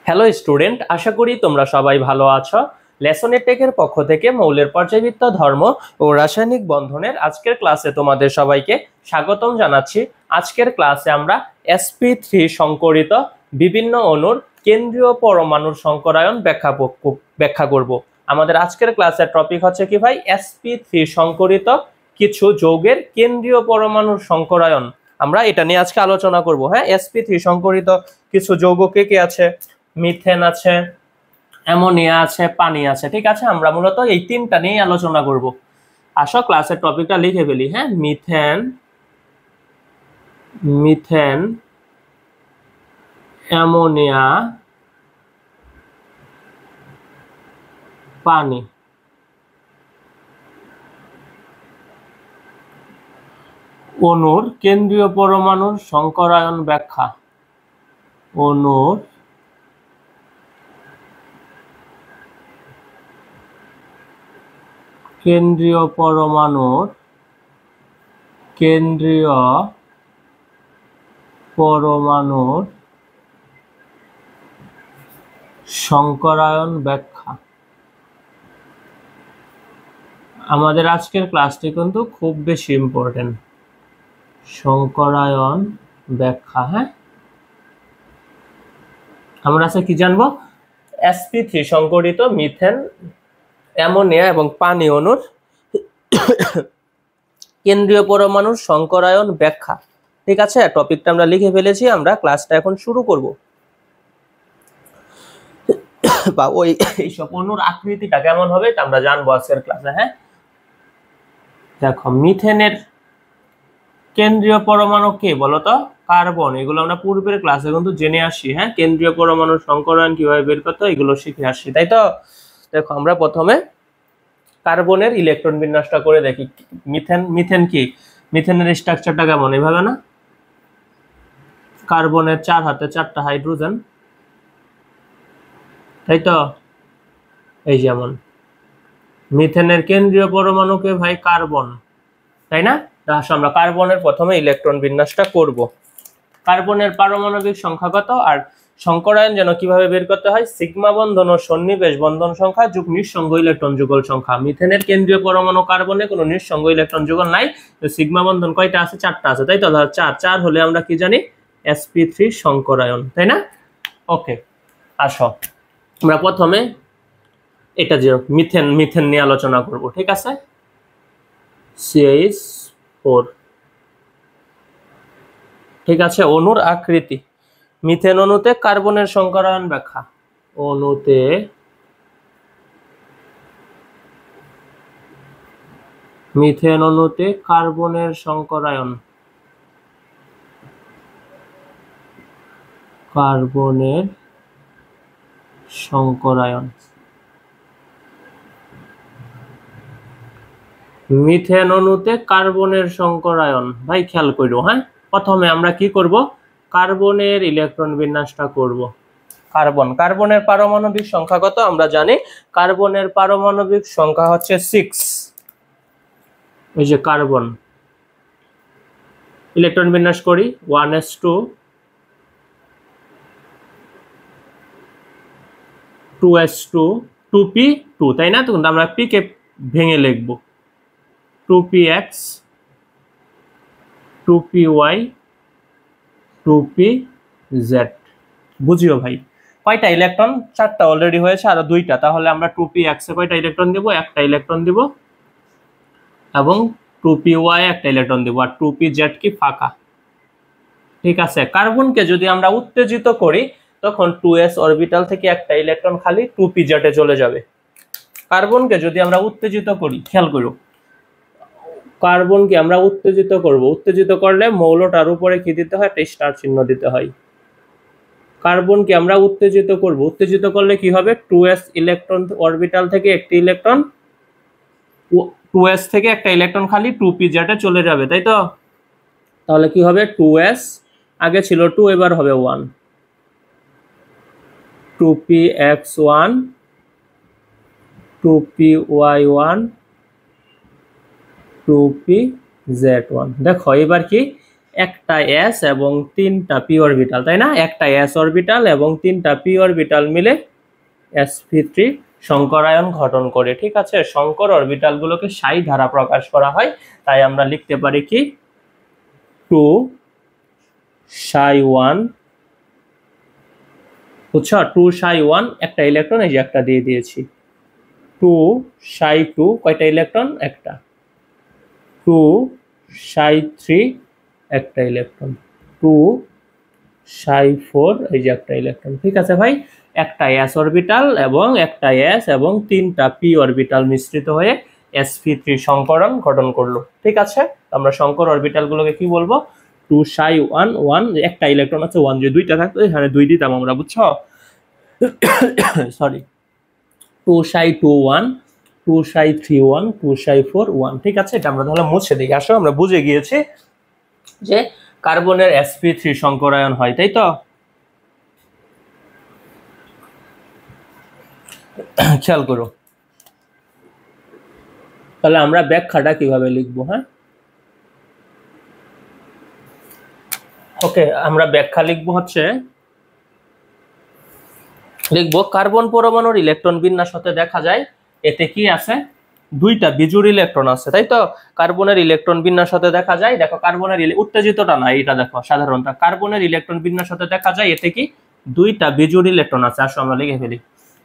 Hello student, আশা করি তোমরা সবাই ভালো আছো। লেসনের টেকের পক্ষ থেকে মৌলের পর্যায়বৃত্ত ধর্ম ও রাসায়নিক বন্ধনের আজকের ক্লাসে তোমাদের সবাইকে স্বাগতম জানাচ্ছি। আজকের ক্লাসে আমরা sp3 সংকরিত বিভিন্ন অণুর কেন্দ্রীয় পরমাণুর সংকরায়ন ব্যাখ্যা করব। আমাদের আজকের ক্লাসের টপিক হচ্ছে কি ভাই, sp3 সংকরিত কিছু যৌগের কেন্দ্রীয় পরমাণুর সংকরায়ন। আমরা এটা নিয়ে আজকে আলোচনা করব। হ্যাঁ, sp3 সংকরিত কিছু যৌগ কে আছে? মিথেন আছে, অ্যামোনিয়া আছে, পানি আছে। ঠিক আছে, আমরা মূলত এই তিনটা নিয়ে আলোচনা করব। আসো ক্লাসের টপিকটা লিখে ফেলি। হ্যাঁ, মিথেন, অ্যামোনিয়া, পানি। অণুর কেন্দ্রীয় পরমাণুর সংকরায়ন ব্যাখ্যা। অণুর কেন্দ্রীয় পরমাণুর সংকরায়ন ব্যাখ্যা। আমাদের আজকের ক্লাসটি কিন্তু খুব বেশি ইম্পর্টেন্ট। সংকরায়ন ব্যাখ্যা। হ্যাঁ, আমরা আজকে কি জানবো? sp3 সংকরিত মিথেন, অ্যামোনিয়া এবং পানি অণুর কেন্দ্রীয় পরমাণুর সংকরায়ন ব্যাখ্যা। ঠিক আছে, টপিকটা আমরা লিখে ফেলেছি, আমরা ক্লাসটা এখন শুরু করব। বা ওই এইসব অণুর আকৃতিটা কেমন হবে তা আমরা জানবো আজকের ক্লাসে। হ্যাঁ, দেখো, মিথেনের কেন্দ্রীয় পরমাণু কে বলতো? কার্বন। এগুলো আমরা পূর্বের ক্লাসে কিন্তু জেনে আসি। হ্যাঁ, কেন্দ্রীয় পরমাণুর সংকরায়ন কিভাবে বের করতে হয় এগুলো শিখে আসি, তাই তো? দেখো, আমরা প্রথমে কার্বনের ইলেকট্রন বিন্যাসটা করে দেখি। মিথেন কি? মিথেনের স্ট্রাকচারটা কেমন? এভাবে না? কার্বনের 4 হাতে 4টা হাইড্রোজেন, তাই তো? এই যেমন মিথেনের কেন্দ্রীয় পরমাণুকে ভাই কার্বন, তাই না? আমরা কার্বনের প্রথমে ইলেকট্রন বিন্যাসটা করব। কার্বনের পারমাণবিক সংখ্যা কত আর সংকরায়ন যেন কিভাবে বের করতে হয়? সিগমা বন্ধন ও সন্নিবেশ বন্ধন সংখ্যা যোগ নিঃসঙ্গ ইলেকট্রন যুগল সংখ্যা। মিথেনের কেন্দ্রীয় পরমাণু কার্বনে কোনো নিঃসঙ্গ ইলেকট্রন যুগল নাই, তো সিগমা বন্ধন কয়টা আছে? 4টা আছে, তাই তো? 4 হলে আমরা কি জানি? sp3 সংকরায়ন, তাই না? ওকে, আসো আমরা প্রথমে এটা যে মিথেন নিয়ে আলোচনা করব। ঠিক আছে, CH4। ঠিক আছে, অণুর আকৃতি। মিথেন অণুতে কার্বনের সংকরায়ন ব্যাখ্যা। অণুতে মিথেন অণুতে কার্বনের সংকরায়ন। মিথেন অণুতে কার্বনের সংকরায়ন। ভাই খেয়াল করো। হ্যাঁ, প্রথমে আমরা কি করব? কার্বনের ইলেকট্রন বিন্যাসটা করব। কার্বনের পারমাণবিক সংখ্যা কত আমরা জানি? কার্বনের পারমাণবিক সংখ্যা হচ্ছে 6। এই যে কার্বন, ইলেকট্রন বিন্যাস করি 1s2 2s2 2p2, তাই না? তখন আমরা p কে ভেঙে লিখব 2px 2py 2pz। বুঝিও ভাই, কয়টা ইলেকট্রন? 4টা অলরেডি হয়েছে, আর 2টা, তাহলে আমরা 2px এ কয়টা ইলেকট্রন দেব? একটা ইলেকট্রন দেব, এবং 2py একটা ইলেকট্রন দেব, আর 2pz কি ফাঁকা। ঠিক আছে, কার্বনকে যদি আমরা উত্তেজিত করি তখন 2s অরবিটাল থেকে একটা ইলেকট্রন খালি 2pz এ চলে যাবে। কার্বনকে যদি আমরা উত্তেজিত করি, খেয়াল করো, কার্বনকে আমরা উত্তেজিত করব। উত্তেজিত করলে মৌলটার উপরে কি দিতে হয়? একটা স্টার চিহ্ন দিতে হয়। কার্বনকে আমরা উত্তেজিত করব, উত্তেজিত করলে কি হবে? 2s ইলেকট্রন অরবিটাল থেকে একটি ইলেকট্রন, 2s থেকে একটা ইলেকট্রন খালি 2pz এ চলে যাবে, তাই তো? তাহলে কি হবে? 2s আগে ছিল 2, এবার হবে 1, 2px1 2py1 2pz1। দেখো এবার কি একটা s এবং তিনটা p অরবিটাল, তাই না? একটা s অরবিটাল এবং তিনটা p অরবিটাল মিলে sp3 সংকরায়ন গঠন করে। ঠিক আছে, সংকর অরবিটালগুলোকে সাই দ্বারা প্রকাশ করা হয়, তাই আমরা লিখতে পারি কি 2 psi 1, বুঝছো? 2 psi 1 একটা ইলেকট্রন, এই যে একটা দিয়ে দিয়েছি। 2 psi 2 কয়টা ইলেকট্রন? একটা। 2 psi 3 একটা ইলেকট্রন। 2 psi 4 এই যে একটা ইলেকট্রন। ঠিক আছে ভাই, একটা s অরবিটাল এবং একটা s এবং তিনটা p অরবিটাল মিশ্রিত হয়ে sp3 সংকরণ গঠন করলো। ঠিক আছে, আমরা সংকর অরবিটালগুলোকে কি বলবো? 2 psi 1 1, একটা ইলেকট্রন আছে 1, যে দুইটা থাকতো এখানে 2 দিতাম আমরা, বুঝছো? Sorry, 2 psi 2 1, 2 psi 3 1, 2 psi 4 1। ঠিক আছে, এটা আমরা তাহলে মুছে দিই। আসো, আমরা বুঝে গিয়েছি যে কার্বনের sp3 সংকরায়ন হয়, তাই তো? খেয়াল করো, তাহলে আমরা ব্যাখ্যাটা কিভাবে লিখবো? হ্যাঁ, ওকে, আমরা ব্যাখ্যা লিখবো হচ্ছে, লিখবো কার্বন পরমাণুর ইলেকট্রন বিন্যাস হতে দেখা যায় এতে কি আছে? দুইটা বিজোড় ইলেকট্রন আছে, তাই তো? কার্বনের ইলেকট্রন বিন্যাস হতে দেখা যায়, দেখো কার্বনের উত্তেজিতটা না, এটা দেখো সাধারণত কার্বনের ইলেকট্রন বিন্যাস হতে দেখা যায় এতে কি দুইটা বিজোড় ইলেকট্রন আছে। আসো আমরা লিখে ফেলি,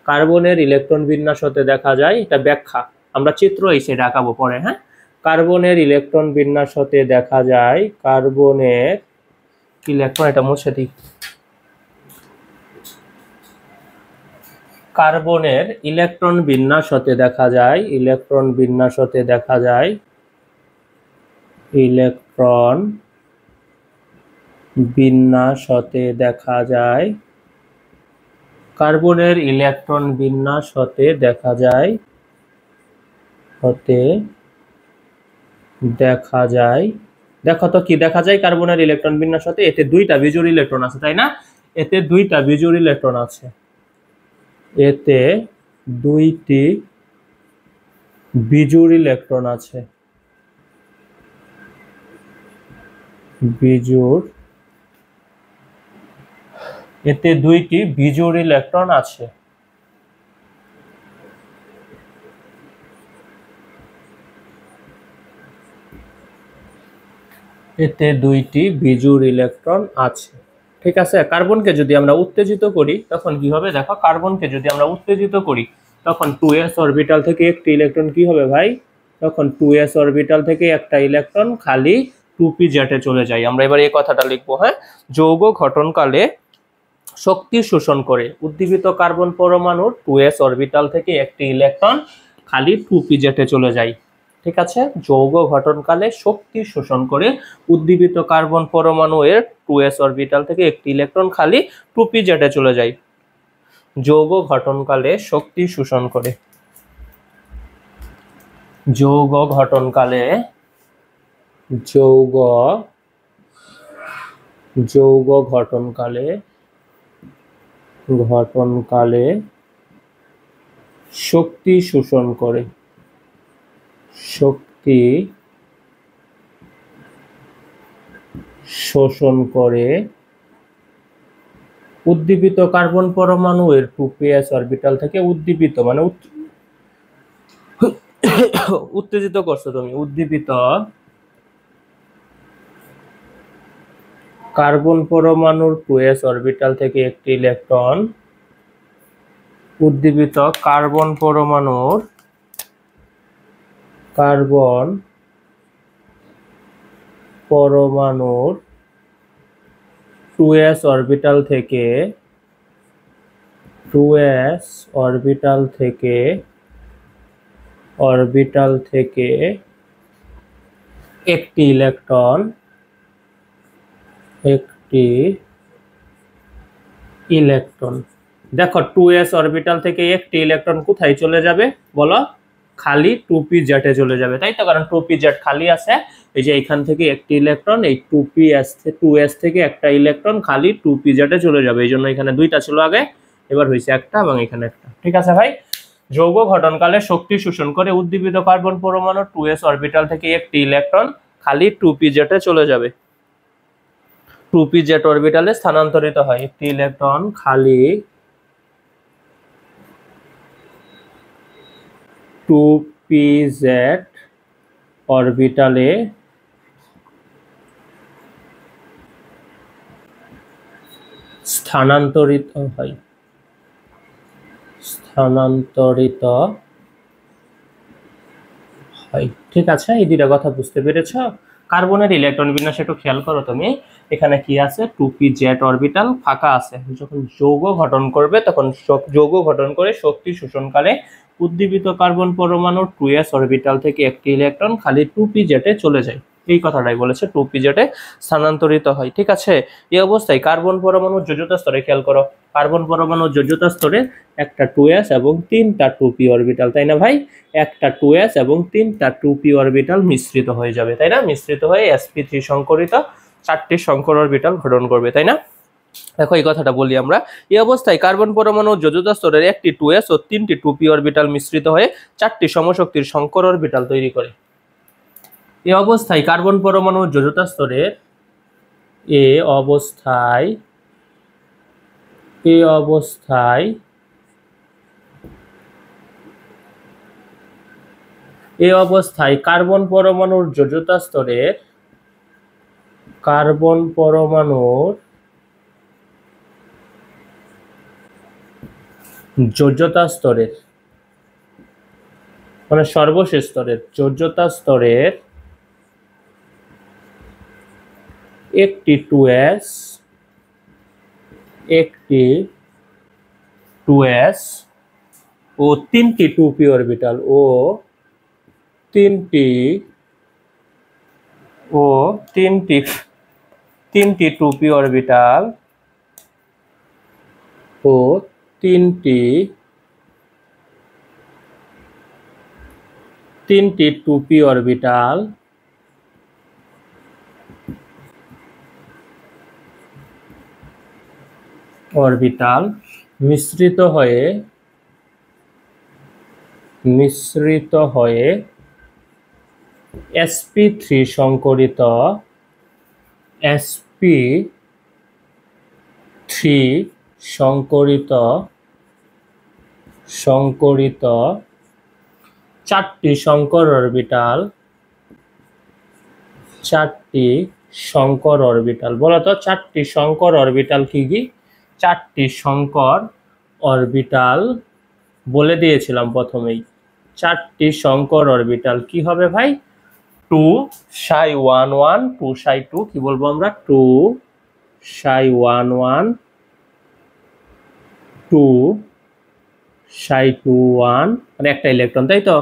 কার্বনের ইলেকট্রন বিন্যাস হতে দেখা যায়, এটা ব্যাখ্যা, আমরা চিত্র এসে আঁকাবো পরে। হ্যাঁ, কার্বনের ইলেকট্রন বিন্যাস হতে দেখা যায়, কার্বনের ইলেকট্রন, এটা মুছে দিই, কার্বনের ইলেকট্রন বিন্যাস হতে দেখা যায়, ইলেকট্রন বিন্যাস হতে দেখা যায়, ইলেকট্রন বিন্যাস হতে দেখা যায়, কার্বনের ইলেকট্রন বিন্যাস হতে দেখা যায়, হতে দেখা যায়। দেখো তো কি দেখা যায় কার্বনের ইলেকট্রন বিন্যাস হতে? এতে দুইটা বিজোড় ইলেকট্রন আছে, তাই না? এতে দুইটা বিজোড় ইলেকট্রন আছে, এতে দুইটি বিজোড় ইলেকট্রন আছে, বিজোড়, এতে দুইটি বিজোড় ইলেকট্রন আছে। এতে দুইটি বিজোড় ইলেকট্রন আছে। ঠিক আছে, কার্বনকে যদি আমরা উত্তেজিত করি তখন কি হবে? দেখো, কার্বনকে যদি আমরা উত্তেজিত করি তখন 2s অরবিটাল থেকে একটি ইলেকট্রন কি হবে ভাই? তখন 2s অরবিটাল থেকে একটা ইলেকট্রন খালি 2p জেটে চলে যায়। আমরা এবার এই কথাটা লিখবো। হ্যাঁ, যৌগ গঠনকালে শক্তি শোষণ করে উদ্দীপিত কার্বন পরমাণুর 2s অরবিটাল থেকে একটি ইলেকট্রন খালি 2p জেটে চলে যায়। ঠিক আছে, যৌগ গঠনকালে শক্তি শোষণ করে উদ্দীপিত কার্বন পরমাণু এর 2s অরবিটাল থেকে একটি ইলেকট্রন খালি 2p জেটে চলে যায়। যৌগ গঠনকালে শক্তি শোষণ করে, যৌগ গঠনকালে, যৌগ গঠনকালে, ঘটনকালে শক্তি শোষণ করে, শক্তি শোষণ করে উদ্দীপিত কার্বন পরমাণু এর 2ps অরবিটাল থেকে উদ্দীপিত মানে উত্তেজিত করছো তুমি, উদ্দীপিত কার্বন পরমাণুর 2s অরবিটাল থেকে একটি ইলেকট্রন, উদ্দীপিত কার্বন পরমাণুর 2s অরবিটাল থেকে, 2s অরবিটাল থেকে একটি ইলেকট্রন, দেখো 2s অরবিটাল থেকে একটি ইলেকট্রন কোথায় চলে যাবে বলো? খালি 2p জেটে চলে যাবে, তাই তো? কারণ 2p জেট খালি আছে, এই যে এখান থেকে একটি ইলেকট্রন, এই 2s থেকে একটা ইলেকট্রন খালি 2p জেটে চলে যাবে, এই জন্য এখানে দুইটা ছিল আগে, এবার হয়েছে একটা এবং এখানে একটা। ঠিক আছে ভাই, যৌগ গঠনকালে শক্তি শোষণ করে উদ্দীপিত কার্বন পরমাণু 2s অরবিটাল থেকে একটি ইলেকট্রন খালি 2p জেটে চলে যাবে। 2p জেড অরবিটালে স্থানান্তরিত হয়। একটি ইলেকট্রন খালি 2pz অরবিটালে স্থানান্তরিত হয়। ঠিক আছে, এই দুইটা কথা বুঝতে পেরেছ। কার্বনের ইলেকট্রন বিন্যাস একটু খেয়াল করো তুমি। এখানে কি আছে, 2pz অরবিটাল ফাঁকা আছে। যখন যৌগ গঠন করবে তখন যৌগ গঠন করে শক্তি শোষণকালে উদ্দীপিত কার্বন পরমাণুর 2s অরবিটাল থেকে একটি ইলেকট্রন খালি 2pz এ চলে যায়। এই কথাটাই বলেছে, 2pz এ স্থানান্তরিত হয়। ঠিক আছে, এই অবস্থায় কার্বন পরমাণুর যোজ্যতা স্তরে খেয়াল করো। কার্বন পরমাণুর যোজ্যতা স্তরে একটা 2s এবং 3টা 2p অরবিটাল, তাই না ভাই? একটা 2s এবং 3টা 2p অরবিটাল মিশ্রিত হয়ে যাবে, তাই না? মিশ্রিত হয়ে sp3 সংকরিত 4টি সংকর অরবিটাল গঠন করবে, তাই না? দেখো এই কথাটা বলি আমরা। এই অবস্থায় কার্বন পরমাণুর যোজ্যতা স্তরের একটি 2s ও 3টি 2p অরবিটাল মিশ্রিত হয়ে 4টি সমশক্তির সংকর অরবিটাল তৈরি করে। এই অবস্থায় কার্বন পরমাণুর যোজ্যতা স্তরের এই অবস্থায় কার্বন পরমাণুর যোজ্যতা স্তরের মানে সর্বশেষ স্তরের যোজ্যতা স্তরের একটি 2s ও 3টি 2p অরবিটাল ও 3টি 2p অরবিটাল ও 3টি 2p অরবিটাল মিশ্রিত হয়ে sp3 সংকরিত 4টি সংকর অরবিটাল। বলো তো 4টি সংকর অরবিটাল কি কি? 4টি সংকর অরবিটাল বলে দিয়েছিলাম প্রথমেই। 4টি সংকর অরবিটাল কি হবে ভাই? 2ψ11 2ψ2, কি বলবো আমরা? 2ψ11 2ψ21 মানে একটা ইলেকট্রন, তাই তো?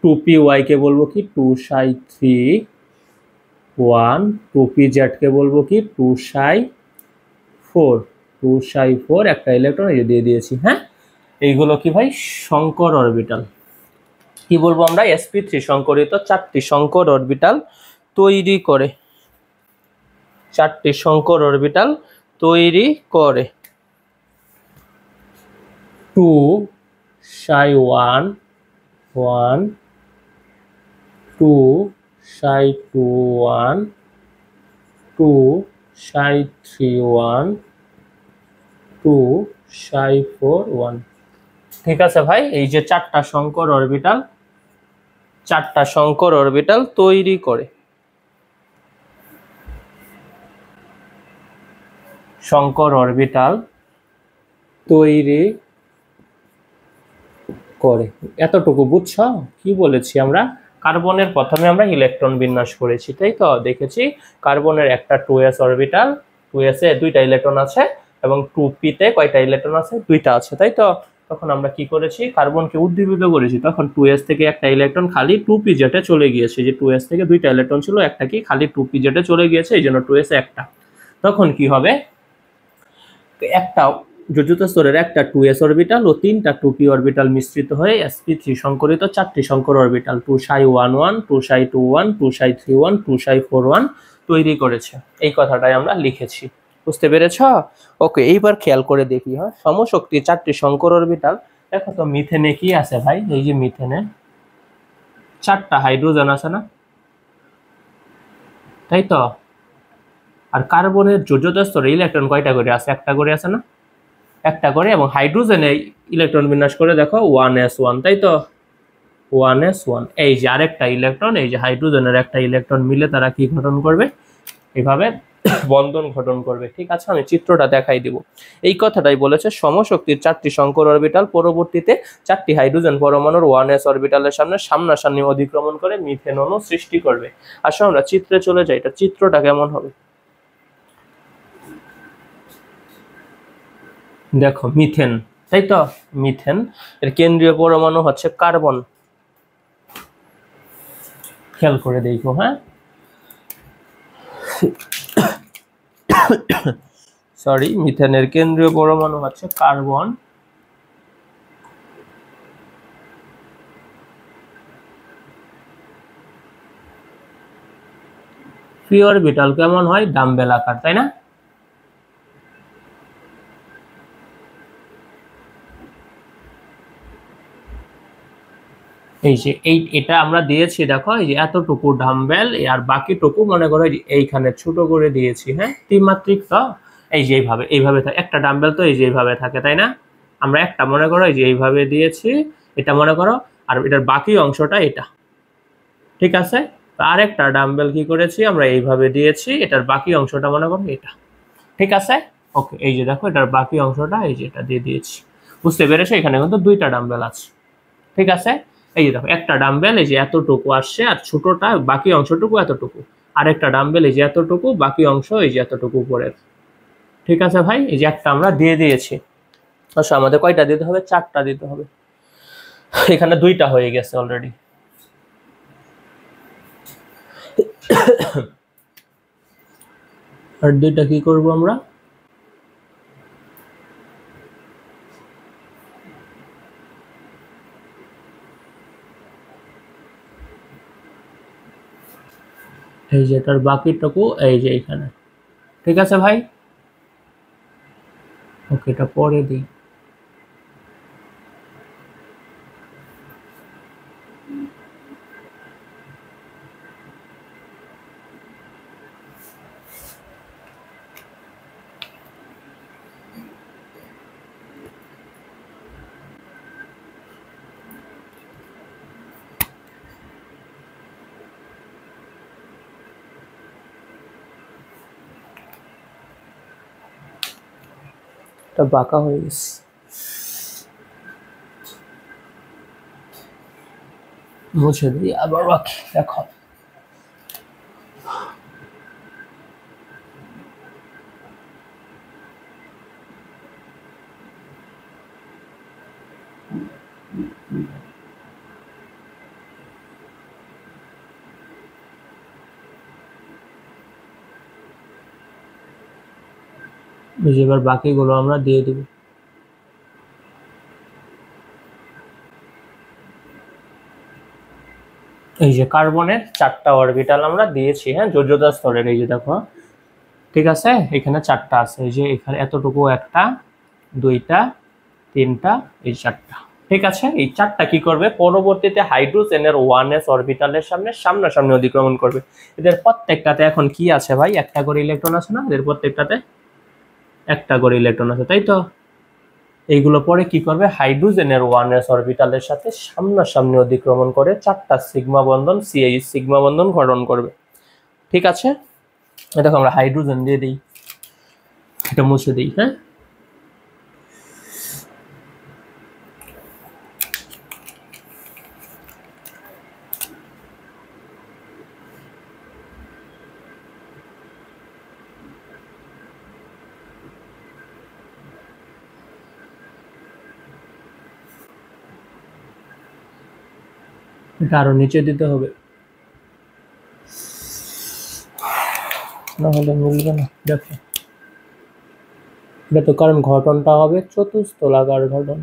2py কে বলবো কি? 2ψ31 2pz কে বলবো কি? 2ψ4 একটা ইলেকট্রন এই দিয়ে দিয়েছি। হ্যাঁ, এইগুলো কি ভাই? সংকর অরবিটাল। কি বলবো আমরা? sp3 সংকরিত 4টি সংকর অরবিটাল তৈরি করে। 4টি সংকর অরবিটাল তৈরি করে। 2ψ11 2ψ21 2ψ31 2ψ41। ঠিক আছে ভাই, এই যে 4টা সংকর অরবিটাল তৈরি করে। সংকর অরবিটাল তৈরি করে। এতটুকু বুঝছো? কি বলেছি আমরা? কার্বনের প্রথমে আমরা ইলেকট্রন বিন্যাস করেছি, তাই তো? দেখেছি কার্বনের একটা 2s অরবিটাল, 2s এ 2টা ইলেকট্রন আছে এবং 2p তে কয়টা ইলেকট্রন আছে? 2টা আছে, তাই তো? তখন আমরা কি করেছি? কার্বনকে উদ্দীপিত করেছি। তখন 2s থেকে একটা ইলেকট্রন খালি 2pz এ চলে গিয়েছে। যে 2s থেকে 2টা ইলেকট্রন ছিল, একটা কি খালি 2pz এ চলে গিয়েছে, এই জন্য 2s এ একটা। তখন কি হবে? একটা যোজ্যতা স্তরের একটা 2s অরবিটাল ও 3টা 2p অরবিটাল মিশ্রিত হয়ে sp3 সংকরিত 4টি সংকর অরবিটাল 2ψ11 2ψ21 2ψ31 2ψ41 তৈরি করেছে। এই কথাটাই আমরা লিখেছি। বুঝতে পেরেছ? ওকে, এইবার খেয়াল করে দেখি। হ্যাঁ, সমশক্তি 4টি সংকর অরবিটাল। দেখো তো মিথেনে কি আছে ভাই? এই যে মিথেনে 4টা হাইড্রোজেন আছে না, তাই তো? আর কার্বনের যোজ্যতা স্তরে ইলেকট্রন কয়টা করে আছে? একটা করে আছে না? একটা করে। এবং হাইড্রোজেনে ইলেকট্রন বিন্যাস করে দেখো 1s1, তাই তো? 1s1। এই যে আরেকটা ইলেকট্রন, এই যে হাইড্রোজেনের একটা ইলেকট্রন মিলে তারা কি গঠন করবে? এভাবে বন্ধন গঠন করবে। ঠিক আছে, আমি চিত্রটা দেখাই দিব। এই কথাটাই বলেছে, সমশক্তির 4টি শঙ্কর অরবিটাল পরবর্তীতে 4টি হাইড্রোজেন পরমাণুর 1s অরবিটালের সামনে সামনাসামনি অতিক্রমণ করে মিথেন অণু সৃষ্টি করবে। আসলে আমরা চিত্রে চলে যাই, এটা চিত্রটা কেমন হবে দেখো। মিথেন, তাই তো? মিথেন এর কেন্দ্রীয় পরমাণু হচ্ছে কার্বন। খেয়াল করে দেখো, হ্যাঁ, সরি, মিথেনের কেন্দ্রীয় পরমাণু হচ্ছে কার্বন। পি অরবিটাল কেমন হয়? ডাম্বেল আকার, তাই না? এই যে এটা আমরা দিয়েছি, দেখো এই যে এতটুকু ডাম্বেল, আর বাকিটুকু মনে করো এইখানে ছোট করে দিয়েছি, হ্যাঁ, ত্রিমাত্রিক তো। এই যে এইভাবে থাকে একটা ডাম্বেল, তো এই যে এইভাবে থাকে, তাই না? আমরা একটা মনে করো এই যে এইভাবে দিয়েছি, এটা মনে করো, আর এটার বাকি অংশটা এটা। ঠিক আছে, আর একটা ডাম্বেল কি করেছি আমরা? এইভাবে দিয়েছি, এটার বাকি অংশটা মনে করো এটা। ঠিক আছে, ওকে। এই যে দেখো এটার বাকি অংশটা এই যে এটা দিয়ে দিয়েছি। বুঝতে পেরেছো? এখানে কিন্তু দুইটা ডাম্বেল আছে। ঠিক আছে, এই যে দেখো একটা ডাম্বেল এই যে এতটুকু আসছে, আর ছোটটা বাকি অংশটুকু এতটুকু। আরেকটা ডাম্বেল এই যে এতটুকু, বাকি অংশ এই যে এতটুকু উপরের। ঠিক আছে ভাই, এই যে একটা আমরা দিয়ে দিয়েছি। আচ্ছা, আমাদের কয়টা দিতে হবে? 4টা দিতে হবে। এখানে 2টা হয়ে গেছে অলরেডি। আর 2টা কি করব আমরা? এই যে এটার বাকিটুকু এই যে এইখানে। ঠিক আছে ভাই, ওকে, এটা পরে দিই। এটা বাঁকা হয়ে গেছে, মুছে দিই আবার বাকি। দেখো এই যে এবার বাকিগুলো আমরা দিয়ে দিব। এই যে কার্বনের 4টা অরবিটাল আমরা দিয়েছি, হ্যাঁ, যোজ্যতা স্তরের। এই যে দেখো, ঠিক আছে, এখানে 4টা আছে। এই যে এখানে এতটুকু, একটা, 2টা, 3টা, এই 4টা। ঠিক আছে, এই 4টা কি করবে? পরবর্তীতে হাইড্রোজেনের 1s অরবিটালের সামনে সামনাসামনি অতিক্রমণ করবে। এদের প্রত্যেকটাতে এখন কি আছে ভাই? একটা করে ইলেকট্রন আছে না? এদের প্রত্যেকটাতে একটা করে ইলেকট্রন আছে, তাই তো? এইগুলো পরে কি করবে? হাইড্রোজেনের 1s অরবিটালের সাথে সামনাসামনি অতিক্রমণ করে 4টা সিগমা বন্ধন, CH সিগমা বন্ধন গঠন করবে। ঠিক আছে, দেখো আমরা হাইড্রোজেন দিয়ে দিই, এটা মুছে দিই, হ্যাঁ। এটা আরো নিচে দিতে হবে, না হলে মিলবে না। দেখো এটা তো, কারণ গঠনটা হবে চতুস্তলাকার গঠন।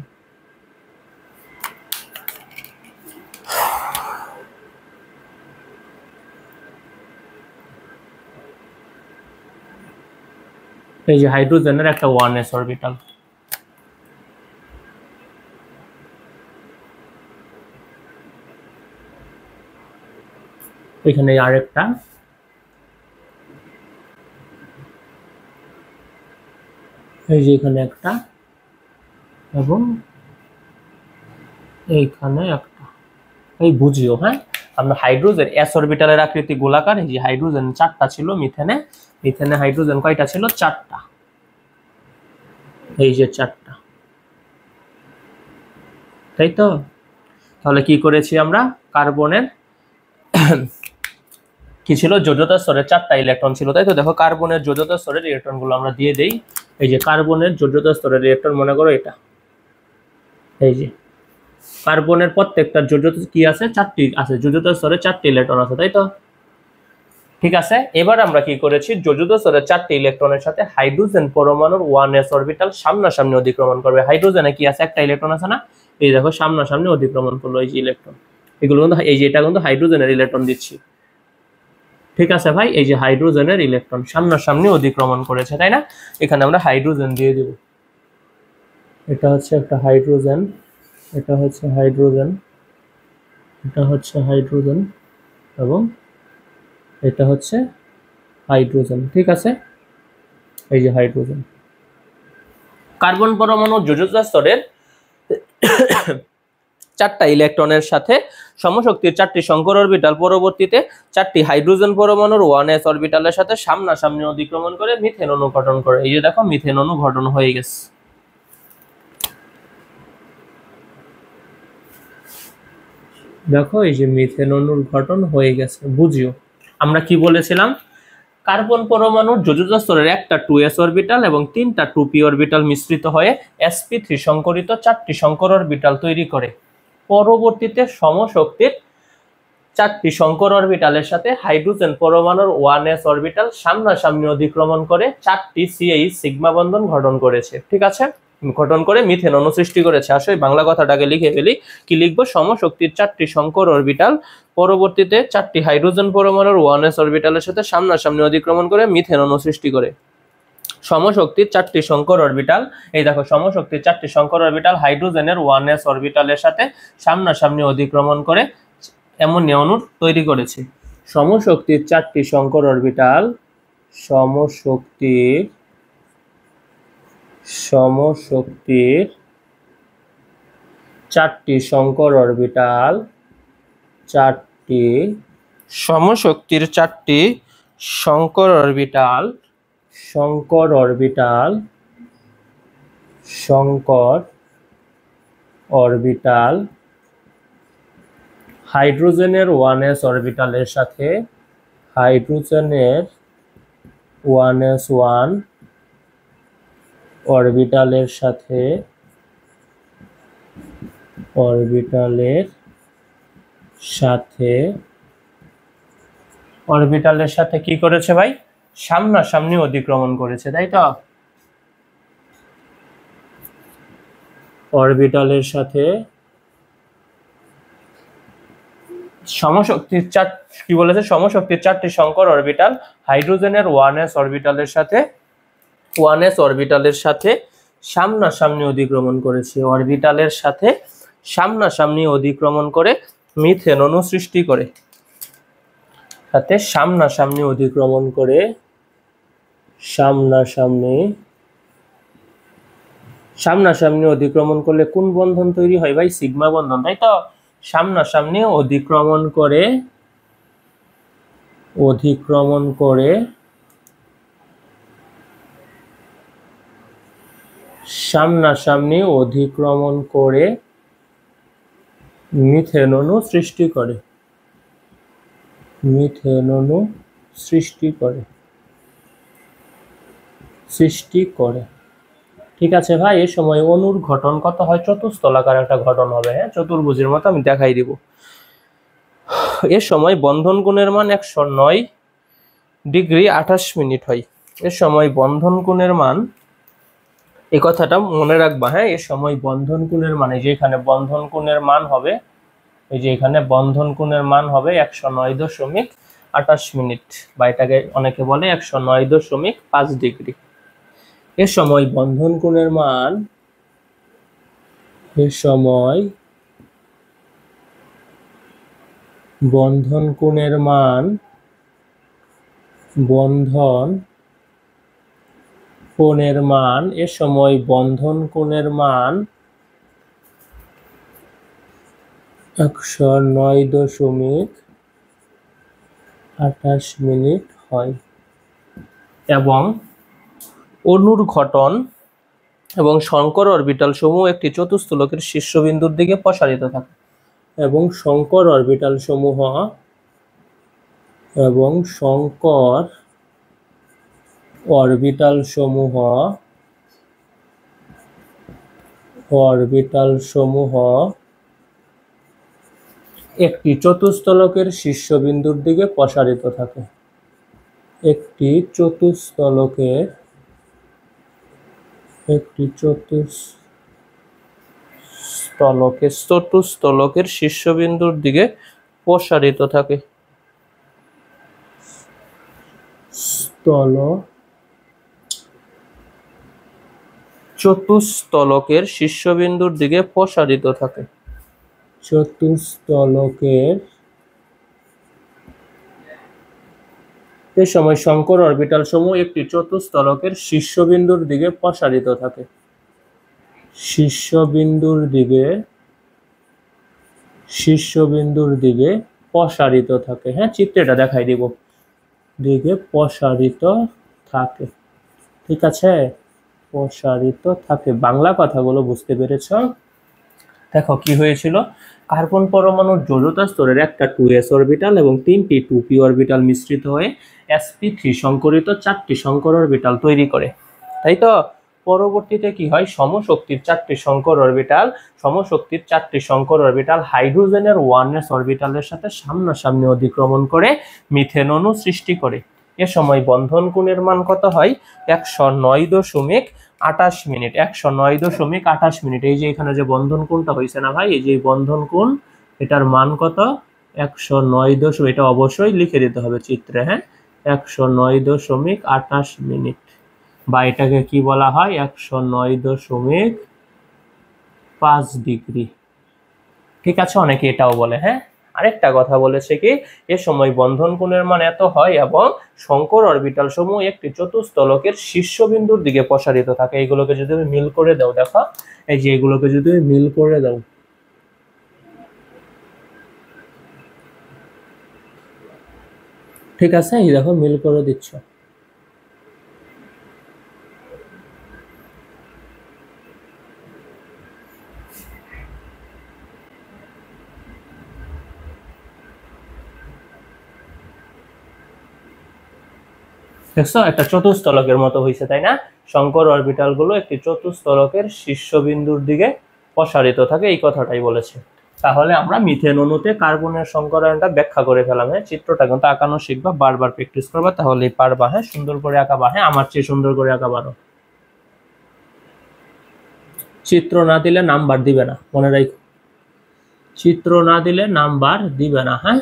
এই যে হাইড্রোজেনের একটা 1s অরবিটাল, এখানে আরেকটা, এই যে এখানে একটা এবং এইখানে একটা, এই বুঝিও। হ্যাঁ, আমরা হাইড্রোজেন এস অরবিটালের আকৃতি গোলাকার। এই যে হাইড্রোজেন 4টা ছিল, মিথেনে হাইড্রোজেন কয়টা ছিল? 4টা। এই যে 4টা, তাই তো? তাহলে কি করেছি আমরা? কার্বনের কি ছিল? যোজ্যতা স্তরে 4টা ইলেকট্রন ছিল, তাই তো? দেখো কার্বনের যোজ্যতা স্তরের ইলেকট্রন গুলো আমরা দিয়ে দেই। এই যে কার্বনের যোজ্যতা স্তরের ইলেকট্রন, মনে করো এটা, এই যে কার্বনের প্রত্যেকটা যোজ্যতা কি আছে? 4টি আছে, যোজ্যতা স্তরে 4টি ইলেকট্রন আছে, তাই তো? ঠিক আছে, এবার আমরা কি করেছি? যোজ্যতা স্তরে 4টি ইলেকট্রনের সাথে হাইড্রোজেন পরমাণুর 1s অরবিটাল সামনাসামনি অতিক্রমণ করবে। হাইড্রোজেনে কি আছে? একটা ইলেকট্রন আছে না? এই দেখো সামনাসামনি অতিক্রমণ করলো এই যে ইলেকট্রন, এগুলো কিন্তু, এই যে এটা কিন্তু হাইড্রোজেনের ইলেকট্রন দিচ্ছি। ঠিক আছে ভাই, এই যে হাইড্রোজেনের ইলেকট্রন সামনাসামনি অতিক্রমণ করেছে, তাই না? এখানে আমরা হাইড্রোজেন দিয়ে দেব। এটা হচ্ছে একটা হাইড্রোজেন, এটা হচ্ছে হাইড্রোজেন, এটা হচ্ছে হাইড্রোজেন এবং এটা হচ্ছে হাইড্রোজেন। ঠিক আছে, এই যে হাইড্রোজেন। কার্বন পরমাণু যোজ্যতা স্তরের 4টা ইলেকট্রনের সাথে সমশক্তির 4টি সংকর অরবিটাল পরবর্তীতে 4টি হাইড্রোজেন পরমাণুর 1s অরবিটালের সাথে সামনাসামনি অতিক্রমণ করে মিথেন অণু গঠন করে। এই যে দেখো মিথেন অণু গঠন হয়ে গেছে। দেখো এই যে মিথেন অণুর গঠন হয়ে গেছে, বুঝিও। আমরা কি বলেছিলাম? কার্বন পরমাণুর যোজ্যতা স্তরের একটা 2s অরবিটাল এবং 3টা 2p অরবিটাল মিশ্রিত হয়ে sp3 সংকরিত 4টি সংকর অরবিটাল তৈরি করে। পরবর্তীতে সমশক্তির 4টি সংকর অরবিটালের সাথে হাইড্রোজেন পরমাণুর 1s অরবিটাল সামনাসামনি অতিক্রমণ করে 4টি CH সিগমা বন্ধন গঠন করেছে। ঠিক আছে, গঠন করে মিথেন অণু সৃষ্টি করেছে। আসলে বাংলা কথাটাকে লিখে ফেলি, কি লিখবো? সমশক্তির 4টি সংকর অরবিটাল পরবর্তীতে 4টি হাইড্রোজেন পরমাণুর 1s অরবিটালের সাথে সামনাসামনি অতিক্রমণ করে মিথেন অণু সৃষ্টি করে। সমশক্তির 4টি সংকর অরবিটাল, এই দেখো সমশক্তির 4টি সংকর অরবিটাল হাইড্রোজেনের 1s অরবিটালের সাথে সামনাসামনি অতিক্রমণ করে অ্যামোনিয়া অণু তৈরি করেছে। সমশক্তির 4টি সংকর অরবিটাল, সমশক্তির 4টি সংকর অরবিটাল, 4টি সমশক্তির 4টি সংকর অরবিটাল, সংকর অরবিটাল হাইড্রোজেনের 1s অরবিটালের সাথে, হাইড্রোজেনের 1s1 অরবিটালের সাথে কি করেছে ভাই? সামনাসামনি অতিক্রমণ করেছে, তাই তো? অরবিটালের সাথে সমশক্তির কি বলেছে? সমশক্তির 4টি সংকর অরবিটাল হাইড্রোজেনের 1s অরবিটালের সাথে সামনাসামনি অতিক্রমণ করেছে। অরবিটালের সাথে সামনাসামনি অতিক্রমণ করে মিথেন অণু সৃষ্টি করে। সাথে সামনাসামনি অতিক্রমণ করে, সামনাসামনি অতিক্রমণ করলে কোন বন্ধন তৈরি হয় ভাই? সিগমা বন্ধন, তাই তো? সামনাসামনি অতিক্রমণ করে মিথেন অণু সৃষ্টি করে। ঠিক আছে ভাই, এই সময় অণুর গঠন কত হয়? চতুস্তলাকার একটা গঠন হবে। হ্যাঁ, চতুর্ভুজের মতো আমি দেখাই দিব। এর সময় বন্ধন কোণের মান 109 ডিগ্রি 28 মিনিট হয়। এর সময় বন্ধন কোণের মান, এই কথাটা মনে রাখবা। হ্যাঁ, এর সময় বন্ধন কোণের মান, এই যে এখানে বন্ধন কোণের মান হবে, এই যে এখানে বন্ধন কোণের মান হবে 109.28 মিনিট, বা এটাকে অনেকে বলে 109.5 ডিগ্রি। এর সময় বন্ধন কোণের মান, বন্ধন কোণের মান, এ সময় বন্ধন কোণের মান 109.28 মিনিট হয় এবং অণুর গঠন এবং শঙ্কর অরবিটাল সমূহ একটি চতুস্থলকের শীর্ষবিন্দুর দিকে প্রসারিত থাকে এবং শঙ্কর অরবিটাল সমূহ একটি চতুস্থলকের শীর্ষবিন্দুর দিকে প্রসারিত থাকে। একটি চতুস্থলকের শীর্ষবিন্দুর দিকে প্রসারিত থাকে। চতুস্থলকের শীর্ষবিন্দুর দিকে প্রসারিত থাকে। এই সময় শঙ্কর অরবিটাল সমূহ একটি চতুস্থলকের শীর্ষবিন্দুর দিকে প্রসারিত থাকে। শীর্ষবিন্দুর দিকে প্রসারিত থাকে। হ্যাঁ, চিত্রটা দেখাই দিব। দিকে প্রসারিত থাকে। ঠিক আছে, প্রসারিত থাকে। বাংলা কথাগুলো বুঝতে পেরেছ? দেখো কি হয়েছিল, কার্বন পরমাণুর যোজতা স্তরের একটা 2s অরবিটাল এবং 3টি 2p অরবিটাল মিশ্রিত হয়ে sp3 সংকরিত 4টি শঙ্কর অরবিটাল তৈরি করে, তাই তো? পরবর্তীতে কি হয়, সমশক্তির 4টি শঙ্কর অরবিটাল হাইড্রোজেনের 1s অরবিটালের সাথে সামনাসামনি অতিক্রমণ করে মিথেন অণু সৃষ্টি করে। এ সময় বন্ধন কোণের মান কত হয়? 109.28 মিনিট। 109.28 মিনিট। এই যে এখানে যে বন্ধন কোণটা হয়েছে না ভাই, এই যে বন্ধন কোণ, এটার মান কত? 109. এটা অবশ্যই লিখে দিতে হবে চিত্রে। হ্যাঁ, 109.28 মিনিট, বা এটাকে কি বলা হয়? 109.5 ডিগ্রি। ঠিক আছে, অনেকে এটাও বলে। হ্যাঁ, আরেকটা কথা বলেছে কি, এ সময় বন্ধন কোণের মান এত হয় এবং শঙ্কর অরবিটাল সমূহ একটি চতুস্থলকের শীর্ষবিন্দুর দিকে প্রসারিত থাকে। এইগুলোকে যদি তুমি মিল করে দাও, দেখো এই যে এগুলোকে যদি মিল করে দাও, ঠিক আছে, এই দেখো মিল করে দিচ্ছ। দেখছো, একটা চতুস্থলকের মতো হয়েছে, তাই না? শঙ্কর অরবিটাল গুলো একটি চতুস্থলকের শীর্ষবিন্দুর দিকে প্রসারিত থাকে, এই কথাটাই বলেছে। তাহলে আমরা মিথেন অণুতে কার্বনের সংকরায়নটা ব্যাখ্যা করে ফেলাম। হ্যাঁ, চিত্রটা কিন্তু আঁকানো শিখবা, বারবার প্র্যাকটিস করবা, তাহলেই পারবা। হ্যাঁ, সুন্দর করে আঁকাবা। হ্যাঁ, আমার চেয়ে সুন্দর করে আঁকা পারো। চিত্র না দিলে নাম্বার দিবে না, মনে রাখো। চিত্র না দিলে নাম্বার দিবে না। হ্যাঁ,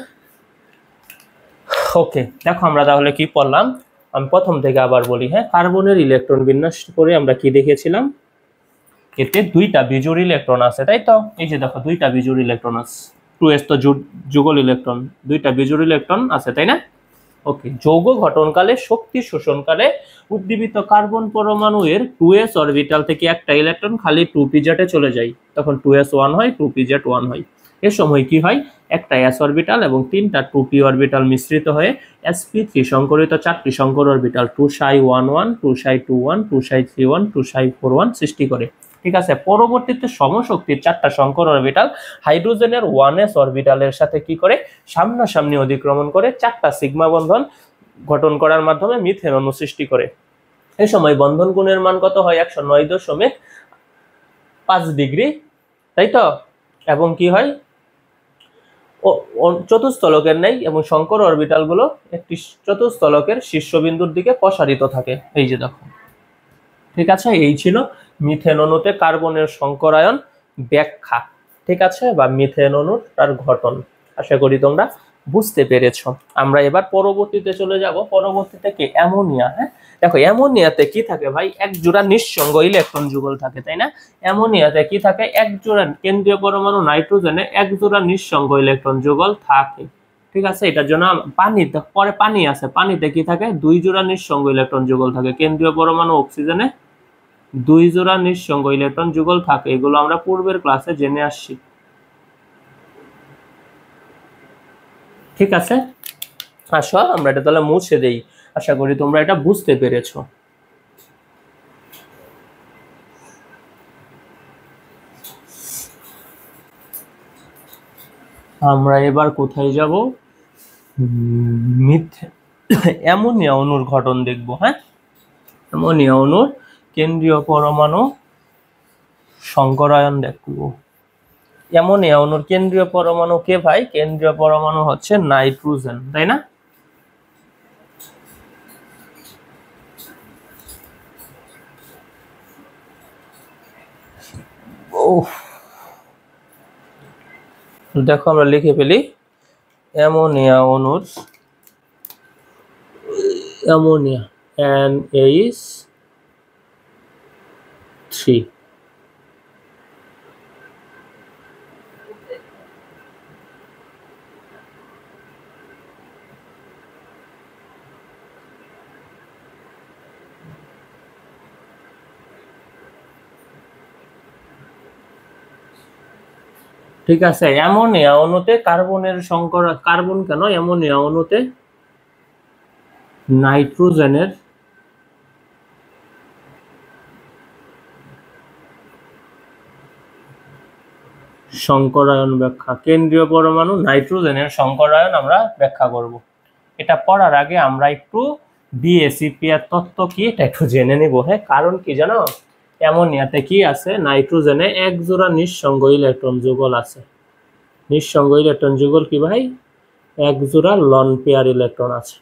ওকে, দেখো আমরা তাহলে কি পড়লাম, আমি প্রথম থেকে আবার বলি। হ্যাঁ, কার্বনের ইলেকট্রন বিন্যাস করে আমরা কি দেখেছিলাম, এতে দুইটা বিজোড় ইলেকট্রন আছে, তাই তো? এই যে দেখো, দুইটা বিজোড় ইলেকট্রন আছে। 2s তো যুগল ইলেকট্রন, দুইটা বিজোড় ইলেকট্রন আছে, তাই না? ওকে, যৌগ গঠনকালে শক্তি শোষণকালে উদ্দীপিত কার্বন পরমাণু এর 2s অরবিটাল থেকে একটা ইলেকট্রন খালি 2p জেটে চলে যায়, তখন 2s1 হয়, 2p জেট 1 হয়। এ সময় কি হয়, একটা s অরবিটাল এবং 3টা 2p অরবিটাল মিশ্রিত হয়ে sp3 সংকরিত 4টি শঙ্কর অরবিটাল 2ψ11, 2ψ21, 2ψ31, 2ψ41 সৃষ্টি করে। ঠিক আছে, পরবর্তীতে সমশক্তির 4টা শঙ্কর অরবিটাল হাইড্রোজেনের 1s অরবিটালের সাথে কি করে, সামনাসামনি অতিক্রমণ করে 4টা সিগমা বন্ধন গঠন করার মাধ্যমে মিথেন অণু সৃষ্টি করে। এই সময় বন্ধন কোণের মান কত হয়? 109.5 ডিগ্রি, তাই তো? এবং কি হয়, চতুস্থলকের নেই এবং শঙ্কর অরবিটাল গুলো একটি চতুস্থলকের শীর্ষবিন্দুর দিকে প্রসারিত থাকে। এই যে দেখো, ঠিক আছে, এই ছিল মিথেন অণুতে কার্বনের সংকরায়ন ব্যাখ্যা। ঠিক আছে, বা মিথেন অণুর তার গঠন। আশা করি তোমরা বুঝতে পেরেছো। আমরা এবার পরবর্তীতে চলে যাব। পরবর্তীতে কি, অ্যামোনিয়া। হ্যাঁ, দেখো অ্যামোনিয়াতে কি থাকে ভাই, এক জোড়া নিঃসঙ্গ ইলেকট্রন যুগল থাকে, তাই না? অ্যামোনিয়াতে কি থাকে, এক জোড়া কেন্দ্রীয় পরমাণু নাইট্রোজেনে এক জোড়া নিঃসঙ্গ ইলেকট্রন যুগল থাকে। ঠিক আছে, এটার জন্য পানিতে পরে পানি আছে, পানিতে কি থাকে 2 জোড়া নিঃসঙ্গ ইলেকট্রন যুগল থাকে। কেন্দ্রীয় পরমাণু অক্সিজেনে 2 জোড়া নিঃসঙ্গ ইলেকট্রন যুগল থাকে, এগুলো আমরা পূর্বের ক্লাসে জেনে আসছি। ঠিক আছে, আসো আমরা এটা তাহলে মুছে দেই। আশা করি তোমরা এটা বুঝতে পেরেছো। আমরা এবার কোথায় যাব? অ্যামোনিয়া অণুর গঠন দেখব। হ্যাঁ, অ্যামোনিয়া অণুর কেন্দ্রীয় পরমাণু সংকরায়ন দেখব। অ্যামোনিয়া অণুর কেন্দ্রীয় পরমাণু কে ভাই? কেন্দ্রীয় পরমাণু হচ্ছে নাইট্রোজেন, তাই না? দেখো আমরা লিখে ফেলি, অ্যামোনিয়া অণুর অ্যামোনিয়া NH3 ঠিক আছে। অ্যামোনিয়া অণুতে কার্বনের সংকর, কার্বন কেন, অ্যামোনিয়া অণুতে নাইট্রোজেনের সংকরায়ন ব্যাখ্যা। কেন্দ্রীয় পরমাণু নাইট্রোজেনের সংকরায়ন আমরা ব্যাখ্যা করব। এটা পড়ার আগে আমরা একটু বিএসইপিআর তত্ত্ব কি এটা একটু জেনে নিব। হ্যাঁ, কারণ কি জানো, অ্যামোনিয়াতে কি আছে, নাইট্রোজেনে এক জোড়া নিঃসঙ্গ ইলেকট্রন যুগল আছে। নিঃসঙ্গ ইলেকট্রন যুগল কি ভাই? এক জোড়া লন পেয়ার ইলেকট্রন আছে।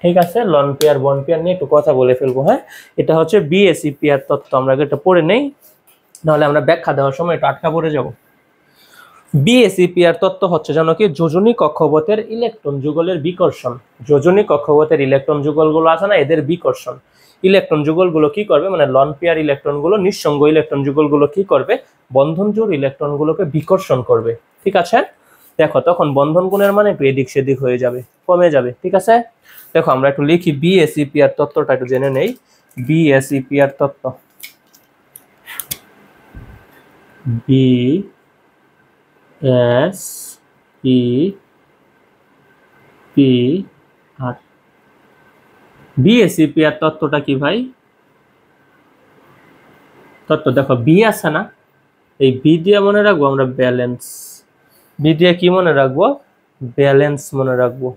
ঠিক আছে, লন পেয়ার বন পেয়ার নিয়ে একটু কথা বলে ফেলবো। হ্যাঁ, এটা হচ্ছে বিএসইপিআর তত্ত্ব, আমরা এটা পড়ে নেই, নাহলে আমরা ব্যাখ্যা দেওয়ার সময় একটু আটকা পড়ে যাব। বিএসইপিআর তত্ত্ব হচ্ছে জানো কি, যোজনী কক্ষপথের ইলেকট্রন যুগলের বিকর্ষণ। যোজনী কক্ষপথের ইলেকট্রন যুগলগুলো আছে না, এদের বিকর্ষণ। ইলেকট্রন যুগলগুলো কি করবে, মানে লন পেয়ার ইলেকট্রনগুলো, নিঃসঙ্গ ইলেকট্রন যুগলগুলো কি করবে, বন্ধন জোড় ইলেকট্রনগুলোকে বিকর্ষণ করবে। ঠিক আছে, দেখো তখন বন্ধন কোণের মানে একটু এদিক সেদিক হয়ে যাবে, কমে যাবে। ঠিক আছে, দেখো আমরা একটু লিখি বিএসইপিআর তত্ত্বটা একটু জেনে নেই। বিএসইপিআর তত্ত্ব, B S E P R. বিএসইপিআর তত্ত্বটা কি ভাই? তত্ত্ব দেখো বি আছে না, এই বি দিয়ে মনে রাখবো আমরা ব্যালেন্স। বি দিয়ে কি মনে রাখবো? ব্যালেন্স মনে রাখবো।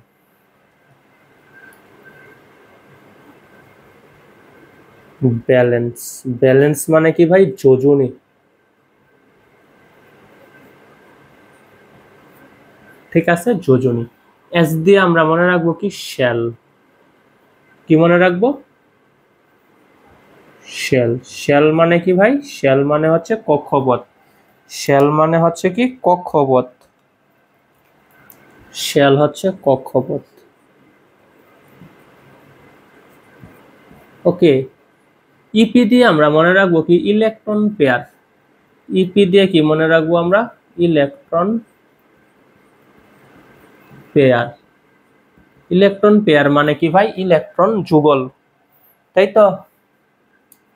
ব্যালেন্স, ব্যালেন্স মানে কি ভাই? যোজনী। ঠিক আছে, যোজনী। এস দিয়ে আমরা মনে রাখবো কি? শেল। কি মনে রাখবো? শেল। শেল মানে কি ভাই? শেল মানে হচ্ছে কক্ষপথ। শেল মানে হচ্ছে কি? কক্ষপথ। শেল হচ্ছে কক্ষপথ। ওকে, ইপি দিয়ে আমরা মনে রাখবো কি? Electron pair. ইপি দিয়ে কি মনে রাখবো আমরা? Electron pair. ইলেকট্রন পেয়ার মানে কি ভাই? ইলেকট্রন যুগল, তাই তো?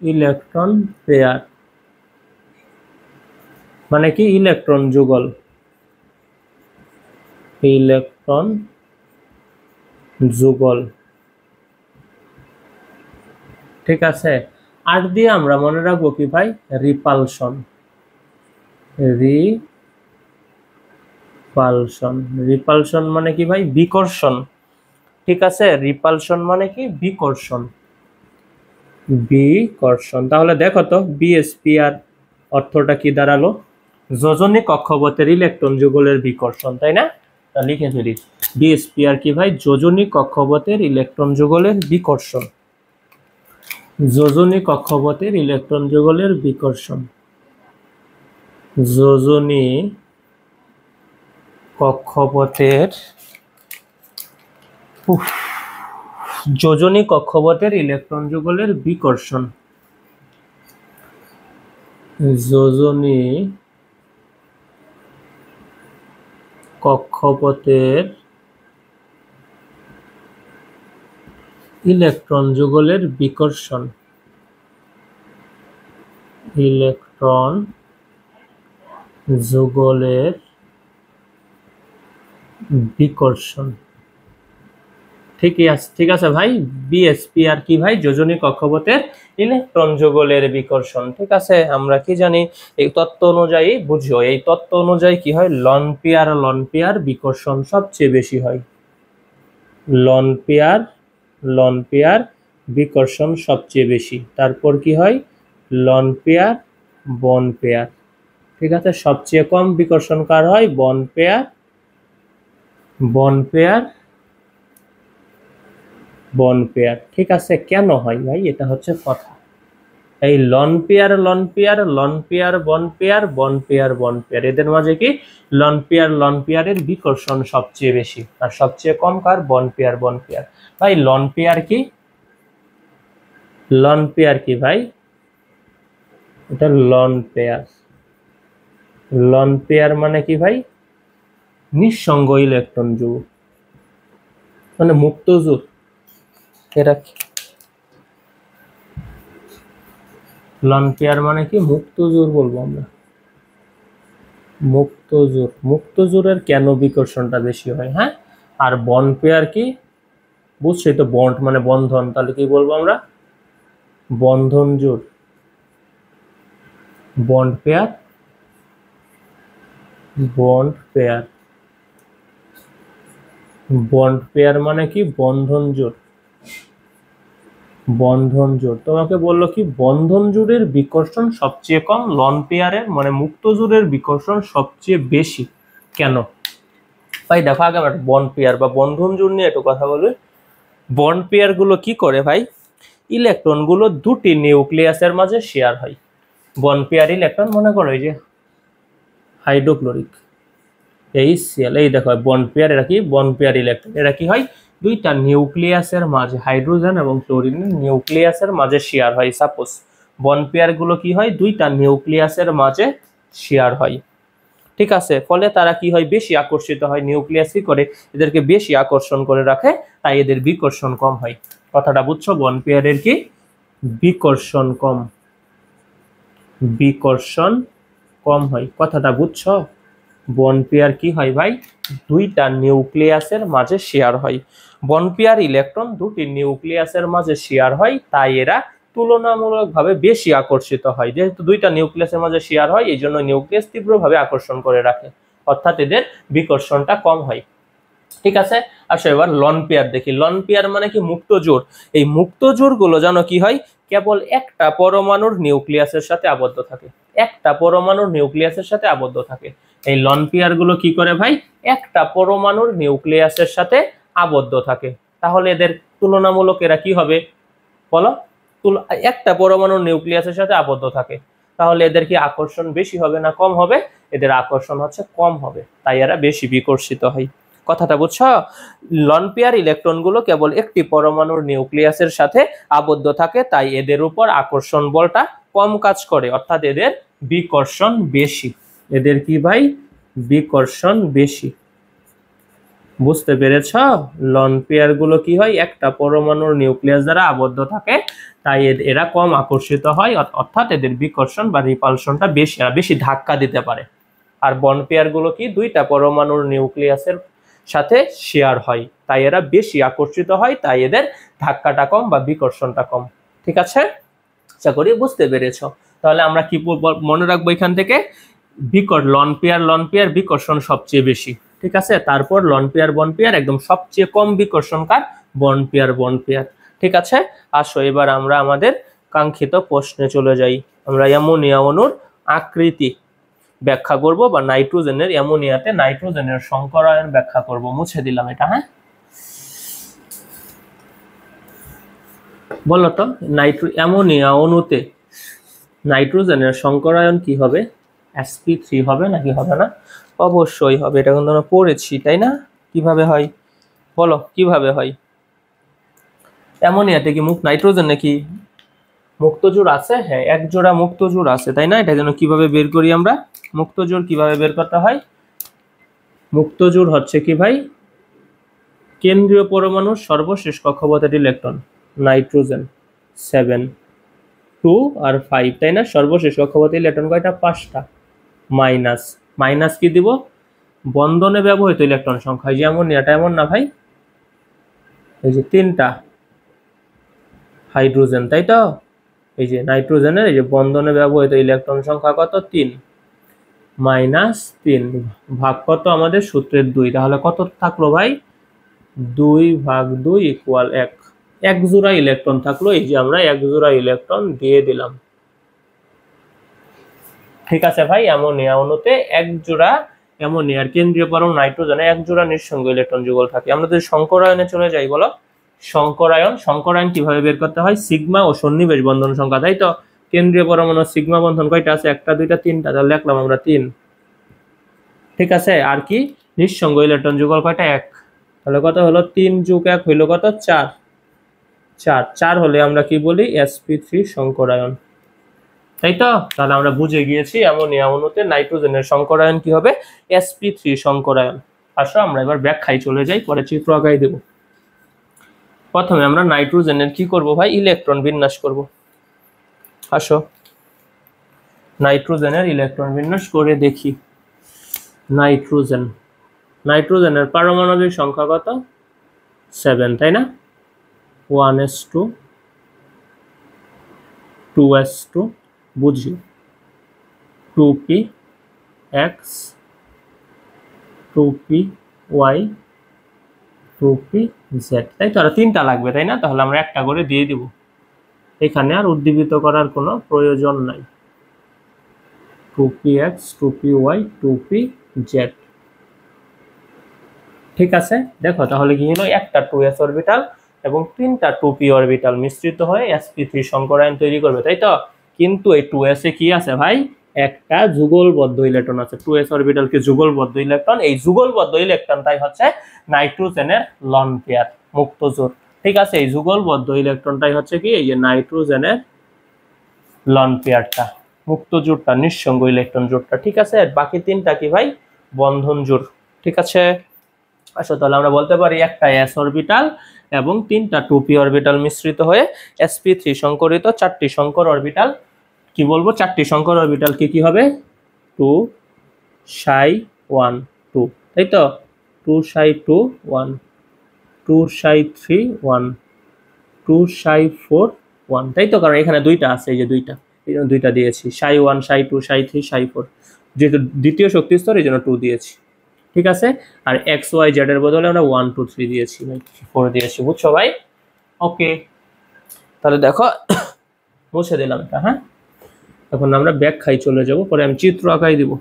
ইলেকট্রন পেয়ার মানে কি? ইলেকট্রন যুগল। ইলেকট্রন যুগল। ঠিক আছে, আর দিয়ে আমরা মনে রাখবো কি ভাই? রিপালশন। রিপালশন, রিপালশন মানে কি ভাই? বিকর্ষণ। ঠিক আছে, রিপালশন মানে কি? বিকর্ষণ। বিকর্ষণ। তাহলে দেখো তো বিএসপিআর অর্থটা কি দাঁড়ালো? যোজনী কক্ষপথের ইলেকট্রন যুগলের বিকর্ষণ, তাই না? তা লিখে ফেলি, বিএসপিআর কি ভাই? যোজনী কক্ষপথের ইলেকট্রন যুগলের বিকর্ষণ। যোজনী কক্ষপথের ইলেকট্রন যুগলের বিকর্ষণ। যোজনী কক্ষপথের যোজনী কক্ষপথের ইলেকট্রন যুগলের বিকর্ষণ। যোজনী কক্ষপথের ইলেকট্রন যুগলের বিকর্ষণ, ইলেকট্রন যুগলের বিকর্ষণ। ঠিক আছে ভাই, বিএসপি আর কি ভাই, যোজনী কক্ষপথের ইলেকট্রন যুগলের বিকর্ষণ। ঠিক আছে, আমরা কি জানি এই তত্ত্ব অনুযায়ী বুঝো, এই তত্ত্ব অনুযায়ী কি হয়, লন পেয়ার বিকর্ষণ সবচেয়ে বেশি হয়। লন পেয়ার বিকর্ষণ সবচেয়ে বেশি। তারপর কি হয়, লন পেয়ার বন পেয়ার। ঠিক আছে, সবচেয়ে কম বিকর্ষণ কার হয়, বন পেয়ার বন পেয়ার। ঠিক আছে, কেন হয় ভাই, এটা হচ্ছে কথা। এই লন পেয়ার বন পেয়ার, এদের মাঝে কি লন পেয়ারের বিকর্ষণ সবচেয়ে বেশি, আর সবচেয়ে কম কার, বন পেয়ার। ভাই লন পেয়ার কি ভাই, এটা লন পেয়ার মানে কি ভাই, নিঃসঙ্গ ইলেকট্রন যুগ, মানে মুক্ত যুগ। এরা লন পেয়ার মানে কি, মুক্ত জোর বলবো আমরা, মুক্ত জোরের কেন বিকর্ষণটা বেশি হয়, হ্যাঁ। আর বন পেয়ার কি, বুঝছি তো, বন্ড মানে বন্ধন, তাহলে কি বলবো আমরা, বন্ধন জোর। বন্ড পেয়ার মানে কি, বন্ধন জোর। তোমাকে বললো কি, বন্ধন জোরের বিকর্ষণ সবচেয়ে কম, লন পেয়ারের মানে মুক্ত জোরের বিকর্ষণ সবচেয়ে বেশি। কেন ভাই, দেখো আগে আমরা বন্ড পেয়ার বা বন্ধন জোর নিয়ে একটু কথা বলি। বন্ড পেয়ার গুলো কি করে ভাই, ইলেকট্রন গুলো দুটি নিউক্লিয়াসের মাঝে শেয়ার হয়। বন্ড পেয়ার ইলেকট্রন, মনে করো এই যে হাইড্রোক্লোরিক HCl, এই দেখো বন্ড পেয়ার, এরা কি বন্ড পেয়ার ইলেকট্রন, এরা কি হয়, দুইটা নিউক্লিয়াসের মাঝে, হাইড্রোজেন এবং ক্লোরিন নিউক্লিয়াসের মাঝে শেয়ার হয়। সাপোজ বন্ড পেয়ার গুলো কি হয়, দুইটা নিউক্লিয়াসের মাঝে শেয়ার হয়। ঠিক আছে, ফলে তারা কি হয়, বেশি আকর্ষিত হয়। নিউক্লিয়াস কি করে, এদেরকে বেশি আকর্ষণ করে রাখে, তাই এদের বিকর্ষণ কম হয়। কথাটা বুঝছো, বন্ড পেয়ারের কি বিকর্ষণ কম হয়, কথাটা বুঝছো। বন্ড পেয়ার কি হয় ভাই, দুইটা নিউক্লিয়াসের মাঝে শেয়ার হয়। বন্ড পেয়ার ইলেকট্রন দুটি নিউক্লিয়াসের মাঝে শেয়ার হয়, তাই এরা তুলনামূলকভাবে বেশি আকর্ষিত হয়। যেহেতু দুইটা নিউক্লিয়াসের মাঝে শেয়ার হয়, এই জন্য নিউক্লিয়াস তীব্রভাবে আকর্ষণ করে রাখে, অর্থাৎ এদের বিকর্ষণটা কম হয়। ঠিক আছে, আসো এবার লন পেয়ার দেখি। লন পেয়ার মানে কি, মুক্ত জোড়। এই মুক্ত জোড় গুলো জানো কি হয়, কেবল একটা পরমাণুর নিউক্লিয়াসের সাথে আবদ্ধ থাকে, এই লন পেয়ার গুলো কি করে ভাই, একটা পরমাণুর নিউক্লিয়াসের সাথে আবদ্ধ থাকে। তাহলে এদের তুলনামূলক এরা কি হবে বলো, একটা পরমাণুর নিউক্লিয়াসের সাথে আবদ্ধ থাকে, তাহলে এদের কি আকর্ষণ বেশি হবে না কম হবে, এদের আকর্ষণ হচ্ছে কম হবে, তাই এরা বেশি বিকর্ষিত হয়। কথাটা বুঝছো, লন পেয়ার ইলেকট্রন গুলো কেবল একটি পরমাণুর নিউক্লিয়াসের সাথে আবদ্ধ থাকে, তাই এদের উপর আকর্ষণ বলটা কম কাজ করে, অর্থাৎ এদের বিকর্ষণ বেশি। এদের কি ভাই, বিকর্ষণ বেশি। বুঝতে পেরেছ, লন পেয়ার গুলো কি হয়, একটা পরমাণুর নিউক্লিয়াস দ্বারা আবদ্ধ থাকে, তাই এরা কম আকর্ষিত হয়, অর্থাৎ এদের বিকর্ষণ বা রিপালশনটা বেশি, বেশি ধাক্কা দিতে পারে। আর বন্ড পেয়ার গুলো কি, দুইটা পরমাণুর নিউক্লিয়াসের সাথে শেয়ার হয়, তাই এরা বেশি আকর্ষিত হয়, তাই এদের ধাক্কাটা কম বা বিকর্ষণটা কম। ঠিক আছে, আশা করি বুঝতে পেরেছ। তাহলে আমরা কি মনে রাখবো এখান থেকে, লন পেয়ার বিকর্ষণ সবচেয়ে বেশি। ঠিক আছে, তারপর লন পেয়ার বন্ড পেয়ার, একদম সবচেয়ে কম বিকর্ষণ কার, বন্ড পেয়ার। ঠিক আছে, আসো এবার আমরা আমাদের কাঙ্ক্ষিত প্রশ্নে চলে যাই। আমরা অ্যামোনিয়া অণুর আকৃতি ব্যাখ্যা করব, বা নাইট্রোজেনের, অ্যামোনিয়াতে নাইট্রোজেনের সংকরায়ন ব্যাখ্যা করব। মুছে দিলাম এটা, হ্যাঁ। বলো তো, অ্যামোনিয়া অণুতে নাইট্রোজেনের সংকরায়ন কি হবে, sp3 হবে নাকি হবে না? অবশ্যই হবে, এটা কিন্তু আমরা পড়েছি তাই না। কিভাবে হয় বলো, কিভাবে হয়? অ্যামোনিয়াতে কি নাইট্রোজেন নাকি মুক্ত জোড় আছে? হ্যাঁ, এক জোড়া মুক্ত জোড় আছে তাই না। এটা যেন কিভাবে বের করি আমরা, মুক্ত জোড় কিভাবে বের করতে হয়? মুক্ত জোড় হচ্ছে কি ভাই, কেন্দ্রীয় পরমাণুর সর্বশেষ কক্ষপথের ইলেকট্রন নাইট্রোজেন 7 2 আর 5, তাই না? সর্বশেষ কক্ষপথের ইলেকট্রন কয়টা? 5টা। মাইনাস মাইনাস কি দিব? বন্ধনে ব্যবহৃত ইলেকট্রন সংখ্যা। যেমন এটা এমন না ভাই, এই যে 3টা হাইড্রোজেন, তাই তো? এই যে নাইট্রোজেনের এই যে বন্ধনে ব্যবহৃত ইলেকট্রন সংখ্যা কত? 3 মাইনাস 3 ভাগ কত আমাদের সূত্রের 2, তাহলে কত থাকলো ভাই? 2/2 ইকুয়াল 1। এক জোড়া ইলেকট্রন থাকলো, এই যে আমরা এক জোড়া ইলেকট্রন দিয়ে দিলাম। ঠিক আছে ভাই, অ্যামোনিয়া অণুতে এক জোড়া অ্যামোনিয়ার কেন্দ্রীয় পরমাণু নাইট্রোজেনে এক জোড়া নিঃসঙ্গ ইলেকট্রন যুগল থাকে। আমরা যদি সংকরায়নে চলে যাই, বলো সংকরায়ন কিভাবে বের করতে হয়? সিগমা ও সন্নিবেশ বন্ধন সংখ্যা, তাই তো? কেন্দ্রীয় পরমাণু সিগমা বন্ধন কয়টা আছে? 1টা 2টা 3টা, তাহলে লিখলাম আমরা 3। ঠিক আছে, আর কি নিঃসঙ্গ ইলেকট্রন যুগল কয়টা? 1। তাহলে কত হলো? 3 + 1 হইলো কত? 4। 4 হলে আমরা কি বলি? sp3 সংকরায়ন, তাই তো? তাহলে আমরা বুঝে গিয়েছি অ্যামোনিয়া অণুতে নাইট্রোজেনের সংকরায়ন কি হবে? sp3 সংকরায়ন। আসো আমরা এবার ব্যাখ্যায় চলে যাই, পরে চিত্র আঁকাই দেব। প্রথমে আমরা নাইট্রোজেনের কি করব ভাই? ইলেকট্রন বিন্যাস করব। আসো নাইট্রোজেনের ইলেকট্রন বিন্যাস করে দেখি। নাইট্রোজেনের পারমাণবিক সংখ্যা কত? 7, তাই না? 1s2 2s2 বুঝি 2px 2py 2pz, তাই তো? আর 3টা লাগবে, তাই না? তাহলে আমরা একটা করে দিয়ে দিব, এখানে আর উদ্দীপিত করার কোনো প্রয়োজন নাই। 2px 2py 2pz। ঠিক আছে, দেখো তাহলে কি হলো? একটা 2s অরবিটাল এবং 3টা 2p অরবিটাল মিশ্রিত হয়ে sp3 সংকরায়ন তৈরি করবে, তাই তো? কিন্তু এই 2s এ কি আছে ভাই? একটা যুগলবদ্ধ ইলেকট্রন আছে। 2s অরবিটাল কি যুগলবদ্ধ ইলেকট্রন? এই যুগলবদ্ধ ইলেকট্রনটাই হচ্ছে নাইট্রোজেনের লন পেয়ার, মুক্ত জোড়। ঠিক আছে, এই যুগলবদ্ধ ইলেকট্রনটাই হচ্ছে কি? এই যে নাইট্রোজেনের লন পেয়ারটা, মুক্ত জোড়টা, নিঃসঙ্গ ইলেকট্রন জোড়টা। ঠিক আছে, আর বাকি 3টা কি ভাই? বন্ধন জোড়। ঠিক আছে, আসো তাহলে আমরা বলতে পারি একটা s অরবিটাল এবং 3টা 2p অরবিটাল মিশ্রিত হয়ে sp3 সংকরিত 4টি সংকর অরবিটাল। কি বলবো? 4টি সংকর অরবিটাল কি কি হবে? 2 psi 1 2, তাই তো? 2 psi 2 1 2 psi 3 1 2 psi 4 1, তাই তো? কারণ এখানে 2টা আছে, এই যে 2টা, এই জন্য 2টা দিয়েছি। psi 1 psi 2 psi 3 psi 4, যেহেতু দ্বিতীয় শক্তি স্তর এই জন্য 2 দিয়েছি। ঠিক আছে, আর এক্স ওয়াই জেড এর বদলে আমরা 1 2 3 দিয়েছি ভাই, 4 দিয়েছি। বুঝছো ভাই? ওকে, তাহলে দেখো মুছে দিলাম এটা। হ্যাঁ, এখন আমরা ব্যাখ্যায় চলে যাব, পরে আমি চিত্র আঁকাই দিব।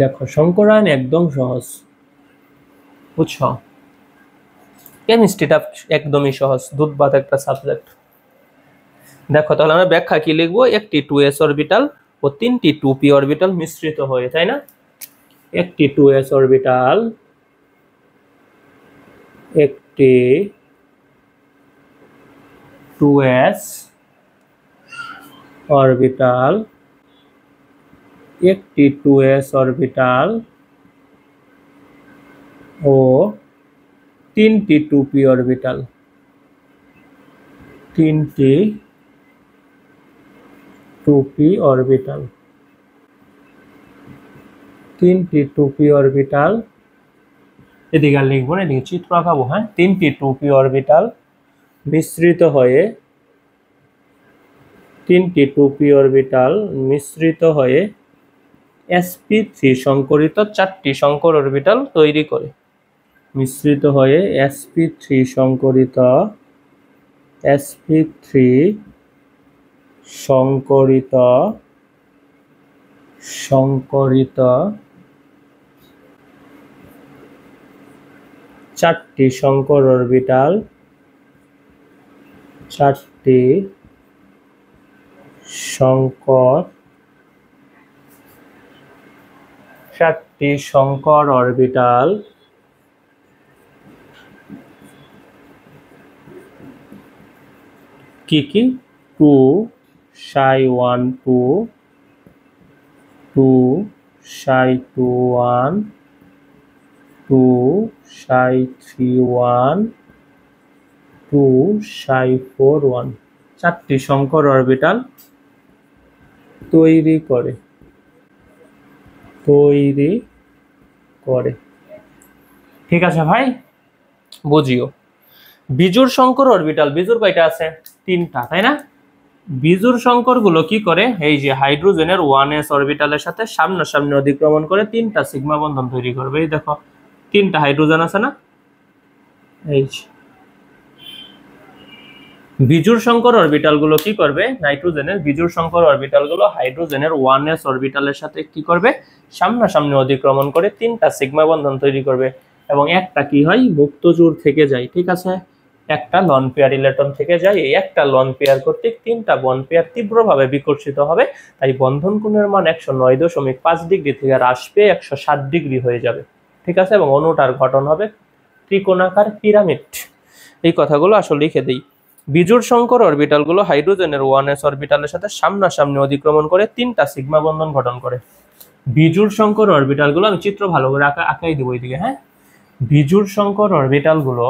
দেখো সংকরায়ন একদম সহজ, বুঝছো? কেমিস্ট্রিটা একদমই সহজ, দুধ ভাত একটা সাবজেক্ট। দেখো তাহলে আমরা ব্যাখ্যা কি লিখবো? একটি 2s অরবিটাল ও 3টি 2p অরবিটাল মিশ্রিত হয়ে, তাই না? একটি 2s অরবিটাল, একটি 2s অরবিটাল, একটি 2s অরবিটাল ও 3টি 2p অরবিটাল, 3টি 2p অরবিটাল, 3টি 2p অরবিটাল। এদিকে আর লিখবো না, এদিকে চিত্র আঁকাবো। হ্যাঁ, 3টি 2p অরবিটাল মিশ্রিত হয়ে, 3টি 2p অরবিটাল মিশ্রিত হয়ে sp3 সংকরিত 4টি সংকর অরবিটাল তৈরি করে। মিশ্রিত হয়ে sp3 সংকরিত, sp3 সংকরিত সংকরিত 4টি সংকর অরবিটাল, 4টি সংকর 4টি সংকর অরবিটাল কি কি? 2 psi 1 2 2 psi 2 1 2 psi 3 1 2 psi 4 1 চারটি সংকর অরবিটাল তৈরি করে ঠিক আছে ভাই, বুঝিও। বিজোড় সংকর অরবিটাল, বিজোড় কয়টা আছে? তিনটা, তাই না? বিজোড় সংকর গুলো কি করে, এই যে হাইড্রোজেনের 1s অরবিটালের সাথে সামনাসামনি অতিক্রমণ করে তিনটা সিগমা বন্ধন তৈরি করবে। এই দেখো তিনটা হাইড্রোজেন আছে না, এই বিজোড় সংকর অরবিটাল গুলো কি করবে, নাইট্রোজেনের বিজোড় সংকর অরবিটাল গুলো হাইড্রোজেনের 1s অরবিটালের সাথে কি করবে, সামনাসামনি অতিক্রমণ করে তিনটা সিগমা বন্ধন তৈরি করবে এবং একটা কি হয়, মুক্ত জোড় থেকে যায়। ঠিক আছে, একটা লন পেয়ার ইলেকট্রন থেকে যায়, এই একটা লন পেয়ার কর্তৃক তিনটা বন্ড পেয়ার তীব্রভাবে বিকর্ষিত হবে, তাই বন্ধন কোণের মান 109.5 ডিগ্রি থেকে হ্রাস পেয়ে 107 ডিগ্রি হয়ে যাবে। ঠিক আছে, এবং অণুটার গঠন হবে ত্রিকোণাকার পিরামিড। এই কথাগুলো আসলে লিখে দিই। বিজোড় সংকর অরবিটালগুলো হাইড্রোজেনের 1s অরবিটালের সাথে সামনাসামনি অতিক্রমণ করে তিনটা সিগমা বন্ধন গঠন করে। বিজোড় সংকর অরবিটালগুলো আমি চিত্র ভালো করে আঁকাই দেবো এইদিকে। হ্যাঁ, বিজোড় সংকর অরবিটালগুলো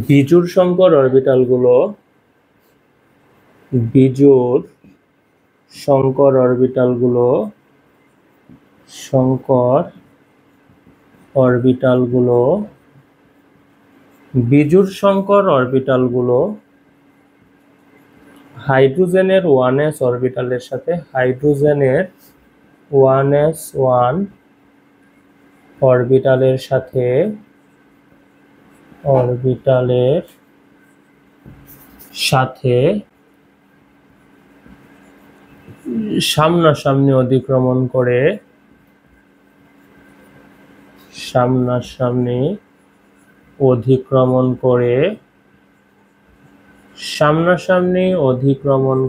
বিজোড় সংকর অরবিটালগুলো বিজোড় সংকর অরবিটালগুলো সংকর অরবিটালগুলো বিজোড় সংকর অরবিটালগুলো হাইড্রোজেনের 1s অরবিটালের সাথে হাইড্রোজেনের 1s1 অরবিটালের সাথে সামনাসামনি অতিক্রমণ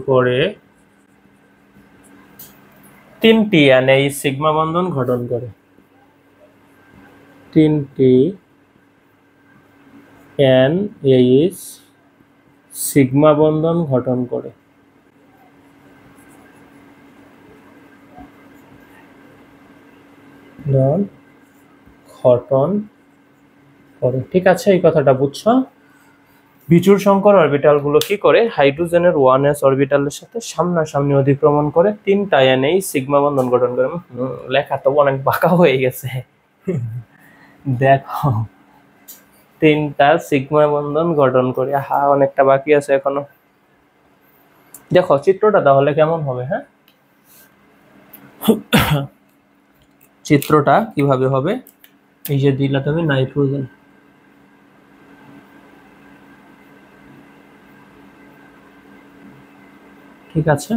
করে তিনটি NH সিগমা বন্ধন গঠন করে। তিনটি NH সিগমা বন্ধন গঠন করে। ঠিক আছে, এই কথাটা বুঝছো? বিজোড় সংকর অরবিটালগুলো কি করে, হাইড্রোজেনের 1s অরবিটালের সাথে সামনাসামনি অতিক্রমণ করে তিনটা NH সিগমা বন্ধন গঠন করে। লেখা তো অনেক বাঁকা হয়ে গেছে। দেখো, তিনটা সিগমা বন্ধন গঠন করে, অনেকটা বাকি আছে এখনো। দেখো চিত্রটা তাহলে কেমন হবে। হ্যাঁ, চিত্রটা কিভাবে হবে, এই যে দিলা তুমি নাইট্রোজেন, ঠিক আছে,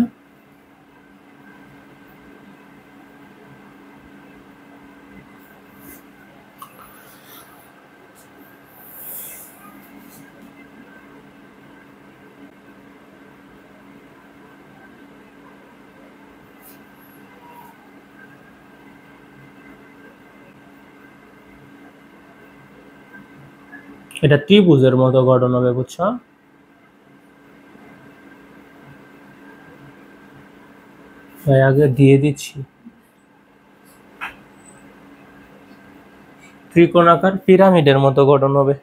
এটা ত্রিভুজের মতো গঠন হবে, বুঝছো? আগে দিয়ে দিচ্ছি, ত্রিকোণাকার পিরামিডের মতো গঠন হবে,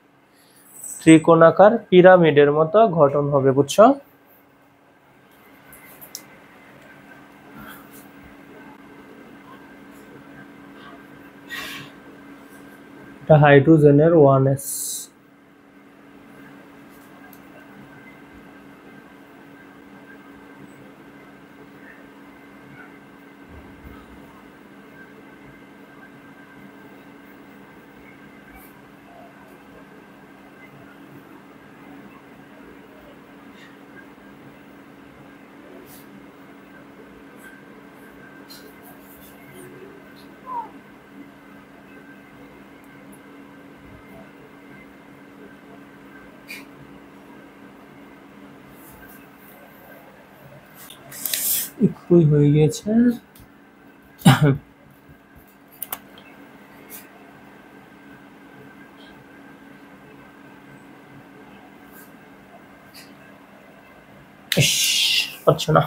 ত্রিকোণাকার পিরামিডের মতো গঠন হবে, বুঝছো? এটা হাইড্রোজেনের 1s, একটুই হয়ে গেছে। হচ্ছে না,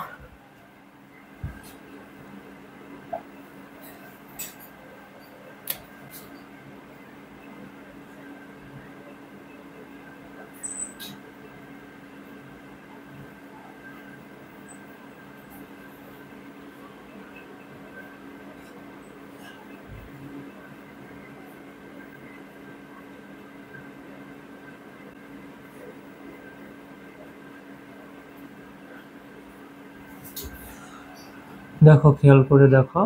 দেখো খেয়াল করে দেখো,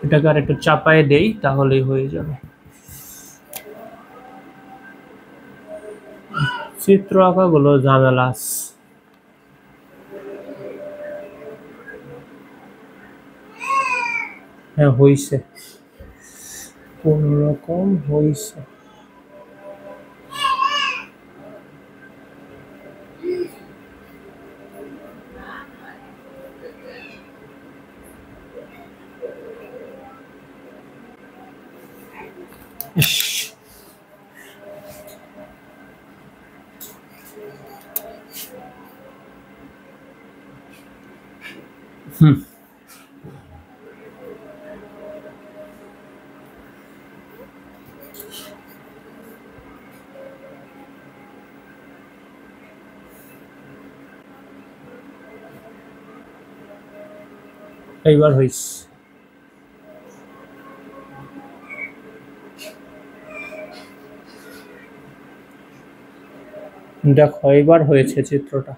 এটাকে আর একটু চাপায় দেই তাহলেই হয়ে যাবে। চিত্র আঁকা গুলো ঝামেলা। হ্যাঁ হইছে, কোন রকম হইছে। এইবার হইছে। দেখো এবার হয়েছে চিত্রটা।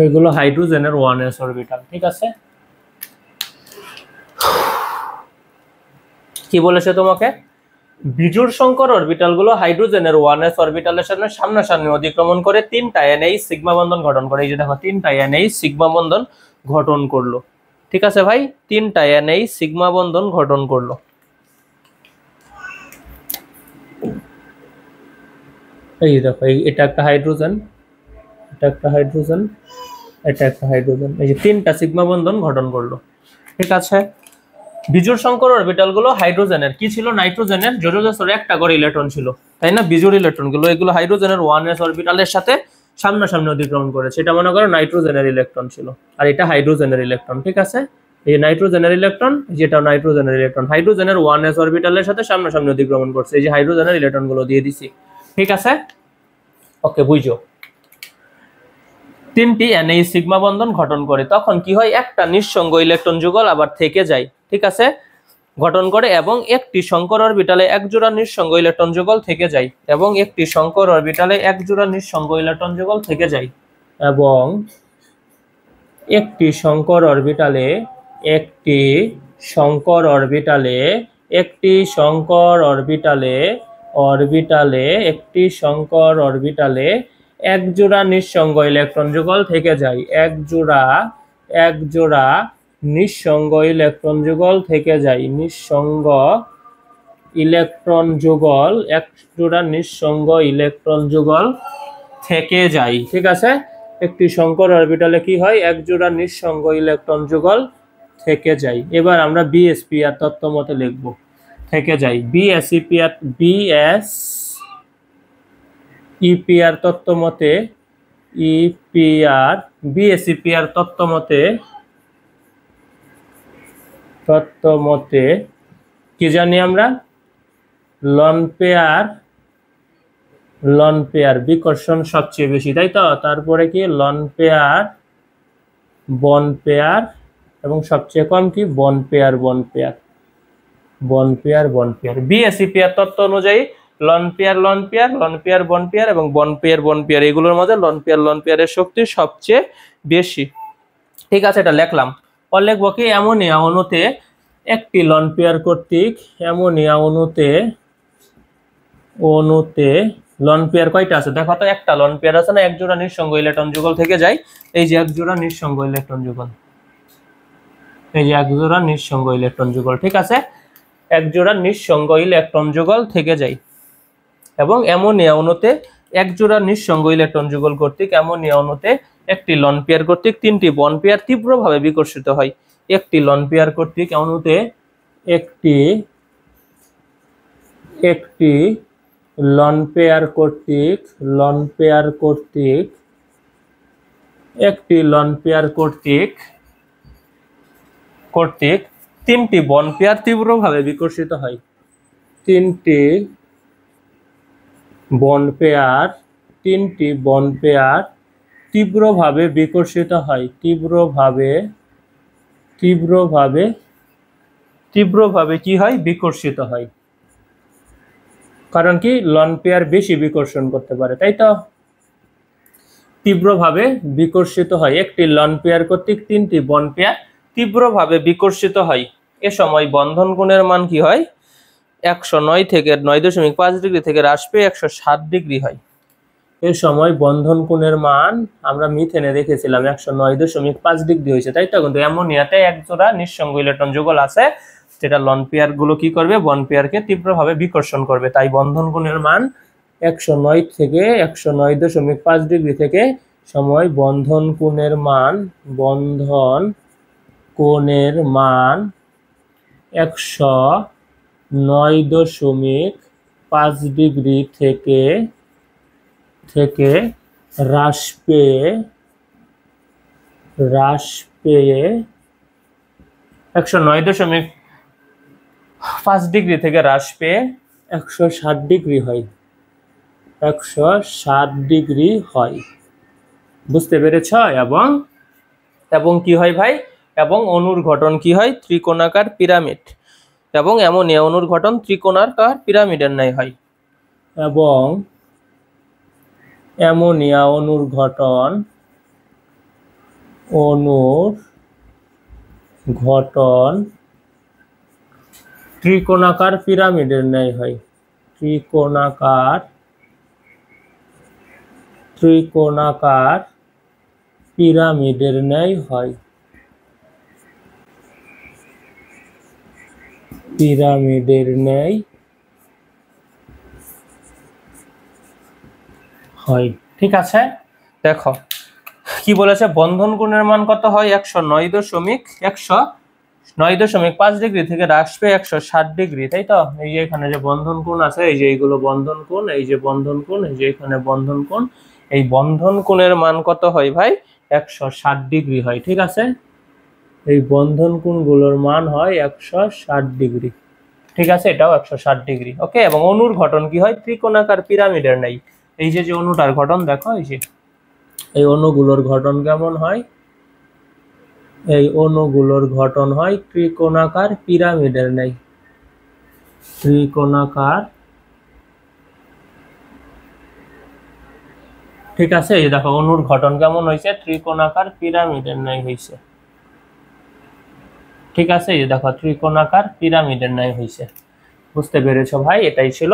এগুলো হাইড্রোজেনের 1s অরবিটাল, ঠিক আছে। কি বলেছে তোমাকে? বিজোড় সংকর অরবিটাল গুলো হাইড্রোজেনের 1s অরবিটালের সাথে সামনাসামনি অতিক্রমণ করে 3টা NH সিগমা বন্ধন গঠন করে। এই যে দেখো 3টা NH সিগমা বন্ধন গঠন করলো, ঠিক আছে ভাই, 3টা NH সিগমা বন্ধন গঠন করলো। এই দেখো এটা একটা হাইড্রোজেন, এটা একটা হাইড্রোজেন, এটা একটা হাইড্রোজেন, এই যে 3টা সিগমা বন্ধন গঠন করলো, ঠিক আছে। বিজোড় সংকর অরবিটাল গুলো হাইড্রোজেনের কি ছিল? নাইট্রোজেনের জোড়াজোড়ে একটা করে ইলেকট্রন ছিল, তাই না? বিজোড় ইলেকট্রন গুলো এগুলো হাইড্রোজেনের 1s অরবিটালের সাথে সামনাসামনি অতিক্রমণ করেছে। এটা মনে করো নাইট্রোজেনের ইলেকট্রন ছিল, আর এটা হাইড্রোজেনের ইলেকট্রন, ঠিক আছে। এই নাইট্রোজেনের ইলেকট্রন, যেটা নাইট্রোজেনের ইলেকট্রন হাইড্রোজেনের 1s অরবিটালের সাথে সামনাসামনি অতিক্রমণ করছে। এই যে হাইড্রোজেনের ইলেকট্রন গুলো দিয়ে দিছি, ঠিক আছে। ওকে, বুঝো। 3টি NH সিগমা বন্ধন গঠন করে, তখন কি হয়? একটা নিঃসঙ্গ ইলেকট্রন যুগল আবার থেকে যায়, ঠিক আছে, গঠন করে, এবং একটি সংকর অরবিটালে এক জোড়া নিঃসঙ্গ ইলেকট্রন যুগল থেকে যায়, এবং একটি সংকর অরবিটালে এক জোড়া নিঃসঙ্গ ইলেকট্রন যুগল থেকে যায়, এবং একটি সংকর অরবিটালে একটি সংকর অরবিটালে একটি সংকর অরবিটালে একটি সংকর অরবিটালে এক জোড়া নিঃসঙ্গ ইলেকট্রন যুগল থেকে যায়, এক জোড়া নিঃসঙ্গ ইলেকট্রন যুগল থেকে যায়, নিঃসঙ্গ ইলেকট্রন যুগল, এক জোড়া নিঃসঙ্গ ইলেকট্রন যুগল থেকে যায়, ঠিক আছে। একটি সংকর অরবিটালে কি হয়? এক জোড়া নিঃসঙ্গ ইলেকট্রন যুগল থেকে যায়। এবার আমরা বিএসপিআর তত্ত্ব মতে লিখব থেকে যায়। বিএসইপিআর তত্ত্ব মতে, বিএসইপিআর তত্ত্ব মতে কি জানি আমরা? লন পেয়ার বিকর্ষণ সবচেয়ে বেশি, তাই তো। তারপরে কি? লন পেয়ার, বন পেয়ার, এবং সবচেয়ে কম কি? বন পেয়ার। বিএসইপিআর তত্ত্ব অনুযায়ী লন পেয়ার, বন পেয়ার এবং বন পেয়ার এগুলোর মধ্যে লন পেয়ারের শক্তি সবচেয়ে বেশি, ঠিক আছে। এটা লিখলাম। আর লিখবো কি? অ্যামোনিয়া অণুতে একটি লন পেয়ার কর্তৃক অ্যামোনিয়া অণুতে লন পেয়ার কয়টা আছে? দেখো তো, একটা লন পেয়ার আছে না, এক জোড়া নিঃসঙ্গ ইলেকট্রন যুগল থেকে যায়। এই যে এক জোড়া নিঃসঙ্গ ইলেকট্রন যুগল, এই যে এক জোড়া নিঃসঙ্গ ইলেকট্রন যুগল, ঠিক আছে। এক জোড়া নিঃসঙ্গ ইলেকট্রন যুগল থেকে যায়, এবং অ্যামোনিয়া অণুতে এক জোড়া নিঃসঙ্গ ইলেকট্রন যুগল কর্তৃক অ্যামোনিয়া অণুতে একটি লন পেয়ার কর্তৃক 3টি বন পেয়ার তীব্রভাবে বিকর্ষিত হয়। একটি লন পেয়ার কর্তৃক অণুতে একটি একটি লন পেয়ার কর্তৃক একটি লন পেয়ার কর্তৃক তিনটি বন পেয়ার তীব্রভাবে বিকর্ষিত হয়। তিনটি বন পেয়ার তীব্রভাবে বিকর্ষিত হয়। তীব্রভাবে কি হয়? বিকর্ষিত হয়। কারণ কি? লন পেয়ার বেশি বিকর্ষণ করতে পারে, তাই তো? তীব্রভাবে বিকর্ষিত হয়। একটি লন পেয়ার কর্তৃক তিনটি বন পেয়ার তীব্রভাবে বিকর্ষিত হয়। এ সময় বন্ধন কোণের মান কি হয়? 109 থেকে 9.5 ডিগ্রি থেকে হ্রাস পেয়ে 107 ডিগ্রি হয়। এ সময় বন্ধন কোণের মান আমরা মিথেনে দেখেছিলাম 109.5 ডিগ্রি হয়েছে, তাই তো? কিন্তু অ্যামোনিয়াতে এক জোড়া নিঃসঙ্গ ইলেকট্রন যুগল আছে, যেটা লন পেয়ার গুলো কি করবে? বন পেয়ারকে তীব্রভাবে বিকর্ষণ করবে। তাই বন্ধন কোণের মান 109 থেকে 109.5 ডিগ্রি থেকে সময় বন্ধন কোণের মান 109.5 ডিগ্রি থেকে হ্রাস পেয়ে 109.5 ডিগ্রি থেকে হ্রাস পেয়ে 107 ডিগ্রি হয়। 107 ডিগ্রি হয়। বুঝতে পেরেছ? এবং কি হয় ভাই? এবং অণুর গঠন কি হয়? ত্রিকোণাকার পিরামিড। এবং অ্যামোনিয়া অণুর গঠন ত্রিকোণাকার পিরামিডের ন্যায় হয়। এবং অ্যামোনিয়া অণুর গঠন ত্রিকোণাকার পিরামিডের ন্যায় হয়। ত্রিকোণাকার পিরামিডের ন্যায় হয়। পিরামিডের ন্যায় হয়। ঠিক আছে, দেখো কি বলেছে? বন্ধন কোণের মান কত হয়? 109.5 ডিগ্রি থেকে হ্রাস পেয়ে 107 ডিগ্রি, তাই তো? এই যে এখানে যে বন্ধন কোণ আছে, এই যে এইগুলো বন্ধন কোণ, এই যে বন্ধন কোণ, এই যে এখানে বন্ধন কোণ, এই বন্ধন কোণের মান কত হয় ভাই? 107 ডিগ্রি হয়। ঠিক আছে, এই বন্ধন কোণগুলোর মান হয় 107 ডিগ্রি। ঠিক আছে, এটাও 107 ডিগ্রি। ওকে, এবং অণুর গঠন কি হয়? ত্রিকোণাকার পিরামিডের ন্যায়। এই যে অণুটার গঠন দেখো, এই অণুগুলোর গঠন কেমন হয়? এই অণুগুলোর গঠন হয় ত্রিকোণাকার পিরামিডের ন্যায়। ত্রিকোণাকার। ঠিক আছে, এই দেখো অণুর গঠন কেমন হয়েছে? ত্রিকোণাকার পিরামিডের ন্যায় হয়েছে। ঠিক আছে, এই দেখো ত্রিকোণাকার পিরামিডের ন্যায় হয়েছে। বুঝতে পেরেছো ভাই? এটাই ছিল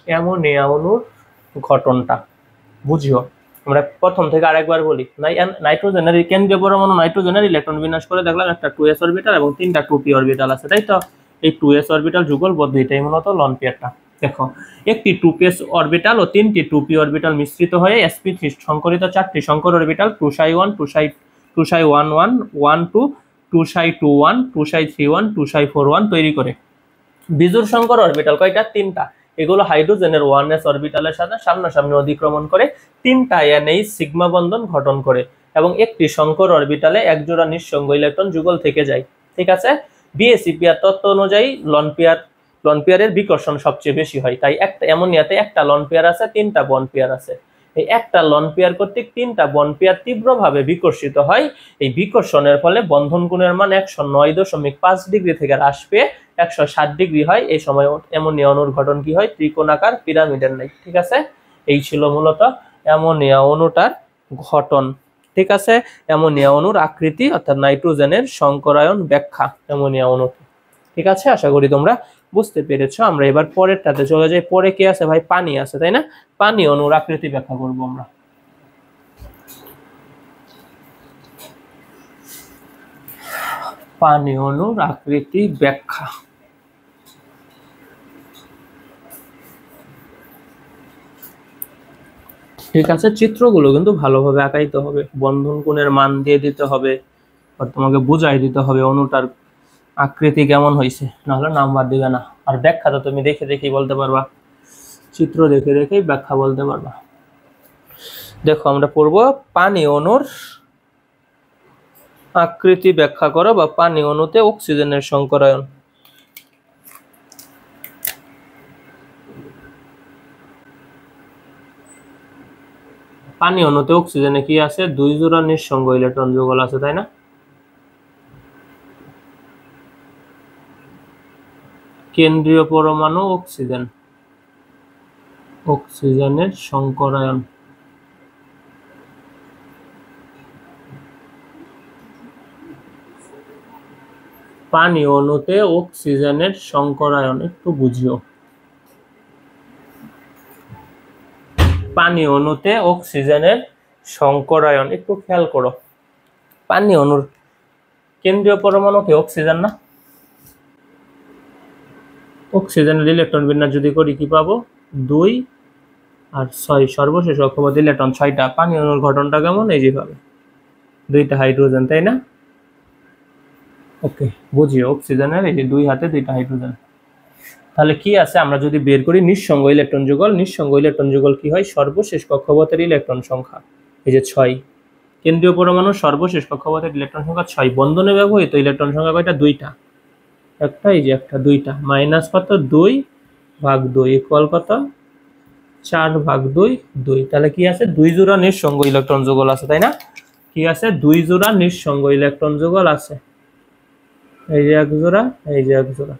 অ্যামোনিয়া অণুর গঠনটা। বুঝিও, আমরা প্রথম থেকে আরেকবার বলি। নাইট্রোজেনের কেন্দ্রীয় পরমাণু নাইট্রোজেনের ইলেকট্রন বিন্যাস করে দেখলাম একটা 2s অরবিটাল এবং 3টা 2p অরবিটাল আছে, তাই তো? এই 2s অরবিটাল যুগলবদ্ধ, এটাই মূলত লন পেয়ারটা। দেখো, একটি 2p অরবিটাল ও 3টি 2p অরবিটাল মিশ্রিত হয়ে sp3 সংকরিত 4টি সংকর orbital 2s1 2s11 12 2s21 2s31 2s41 তৈরি করে। বিজোড় সংকর অরবিটাল কয়টা? 3টা। এগুলো হাইড্রোজেনের 1s অরবিটালের সাথে সামনাসামনি অতিক্রমণ করে 3টা NH সিগমা বন্ধন গঠন করে এবং একটি সংকর অরবিটালে এক জোড়া নিঃসঙ্গ ইলেকট্রন যুগল থেকে যায়। ঠিক আছে, বিএসইপিআর তত্ত্ব অনুযায়ী লন পেয়ারের বিকর্ষণ সবচেয়ে বেশি হয়। তাই একটা অ্যামোনিয়াতে একটা লন পেয়ার আছে, 3টা বন পেয়ার আছে। এই একটা লন পেয়ার কর্তৃক 3টা বন পেয়ার তীব্রভাবে বিকর্ষিত হয়। এই বিকর্ষণের ফলে বন্ধন কোণের মান 109.5 ডিগ্রি থেকে হ্রাস পেয়ে 107 ডিগ্রি হয়। এই সময় অ্যামোনিয়া অণুর গঠন কি হয়? ত্রিকোণাকার পিরামিডের ন্যায়। ঠিক আছে, এই ছিল মূলত অ্যামোনিয়া অণুটার গঠন। ঠিক আছে, অ্যামোনিয়া অণুর আকৃতি অর্থাৎ নাইট্রোজেনের সংকরায়ন ব্যাখ্যা অ্যামোনিয়া অণু। ঠিক আছে, আশা করি তোমরা বুঝতে পেরেছো। আমরা এবার পরেরটাতে চলে যাই। পরে কি আছে ভাই? পানি আছে, তাই না? পানি অণুর আকৃতি ব্যাখ্যা করবো আমরা। পানি অণুর আকৃতি ব্যাখ্যা। ঠিক আছে, চিত্রগুলো কিন্তু ভালোভাবে আঁকাইতে হবে, বন্ধন কোণের মান দিয়ে দিতে হবে, আর তোমাকে বুঝাই দিতে হবে অণুটার আকৃতি কেমন হয়েছে, নাহলে নাম্বার দিবে না। আর ব্যাখ্যা তো তুমি দেখে দেখেই বলতে পারবা, চিত্র দেখে দেখেই ব্যাখ্যা বলতে পারবা। দেখো আমরা পড়বো পানি অণুর আকৃতি ব্যাখ্যা করো বা পানি অণুতে অক্সিজেনের সংকরায়ন। পানি অণুতে অক্সিজেনে কি আছে, 2 জোড়া নিঃসঙ্গ ইলেকট্রন যুগল আছে, তাই না? কেন্দ্রীয় পরমাণু অক্সিজেন, অক্সিজেনের সংকরায়ন। পানি অণুতে অক্সিজেনের সংকরায়ন একটু বুঝিও। পানি অণুতে অক্সিজেনের সংকরায়ন একটু খেয়াল করো। পানি অণুর কেন্দ্রীয় পরমাণু কি অক্সিজেন না? অক্সিজেনের ইলেকট্রন বিন্যাস যদি করি কি পাবো, 2 আর 6, সর্বশেষ কক্ষপথ ইলেকট্রন 6টা। পানি অণুর গঠনটা কেমন, এই যেভাবে 2টা হাইড্রোজেন, তাই না? ওকে, বুঝিও অক্সিজেনের এই যে 2 হাতে 2টা হাইড্রোজেন। তাহলে কি আছে, আমরা যদি বের করি নিঃসঙ্গ ইলেকট্রন যুগল, নিঃসঙ্গ ইলেকট্রন যুগল কি হয়, সর্বশেষ কক্ষপথের ইলেকট্রন সংখ্যা এই যে 6। কেন্দ্রীয় পরমাণুর সর্বশেষ কক্ষপথের ইলেকট্রন সংখ্যা 6, বন্ধনে ব্যবহৃত ইলেকট্রন সংখ্যা কয়টা, 2টা। একটা এই যে একটা, 2টা, মাইনাস কত, 2/2 ইকুয়াল কত, 4/2, 2। তাহলে কি আছে, 2 জোড়া নিঃসঙ্গ ইলেকট্রন যুগল আছে, তাই না? কি আছে, 2 জোড়া নিঃসঙ্গ ইলেকট্রন যুগল আছে, এই যে 1 জোড়া, এই যে 1 জোড়া।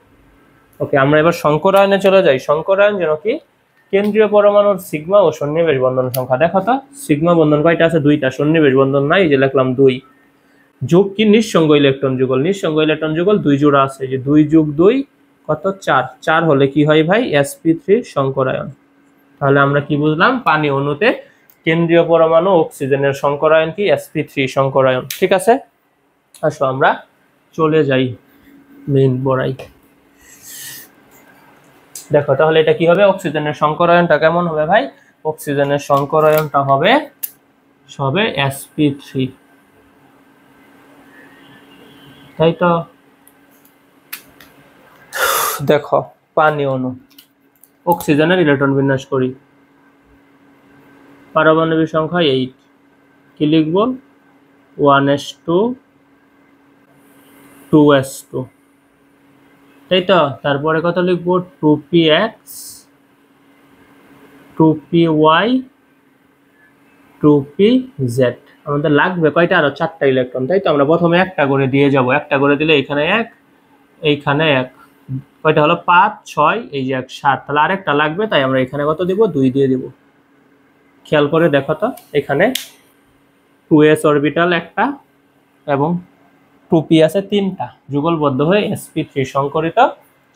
ওকে, আমরা এবার সংকরায়নে চলে যাই। সংকরায়ন যেন কি, কেন্দ্রীয় পরমাণুর সিগমা ও সন্নিবেশ বন্ধন সংখ্যা। দেখো তো সিগমা বন্ধন কয়টা আছে, 2টা, সন্নিবেশ বন্ধন নাই, এই যে লিখলাম 2। যোগ কি, নিঃসঙ্গ ইলেকট্রন যুগল, নিঃসঙ্গ ইলেকট্রন যুগল 2 জোড়া আছে, যে 2 যোগ 2 কত, 4। 4 হলে কি হয় ভাই, sp3 সংকরায়ন। তাহলে আমরা কি বুঝলাম, পানি অণুতে কেন্দ্রীয় পরমাণু অক্সিজেনের সংকরায়ন কি, sp3 সংকরায়ন। ঠিক আছে, আসো আমরা চলে যাই মেইন পড়াই। দেখো তাহলে এটা কি হবে, অক্সিজেনের সংকরায়নটা কেমন হবে ভাই, অক্সিজেনের সংকরায়নটা হবে সবে sp3, তাই তো? দেখো পানি অণু, অক্সিজেনের ইলেকট্রন বিন্যাস করি, পারমাণবিক সংখ্যা 8, কি লিখবো, 1s2 2s2, তাই তো? তারপরে কত লিখবো, 2px 2py 2pz। আমাদের লাগবে কয়টা, আরো 4টা ইলেকট্রন, তাই তো? আমরা প্রথমে একটা করে দিয়ে যাব, একটা করে দিলে এখানে 1, এইখানে 1, কয়টা হলো, 5 6, এই যে 1 7। তাহলে আরেকটা লাগবে, তাই আমরা এখানে কত দিব, 2 দিয়ে দিব। খেয়াল করে দেখো তো, এখানে 2s অরবিটাল একটা এবং 2p আছে 3টা, যুগলবদ্ধ হয়ে sp3 সংকরিত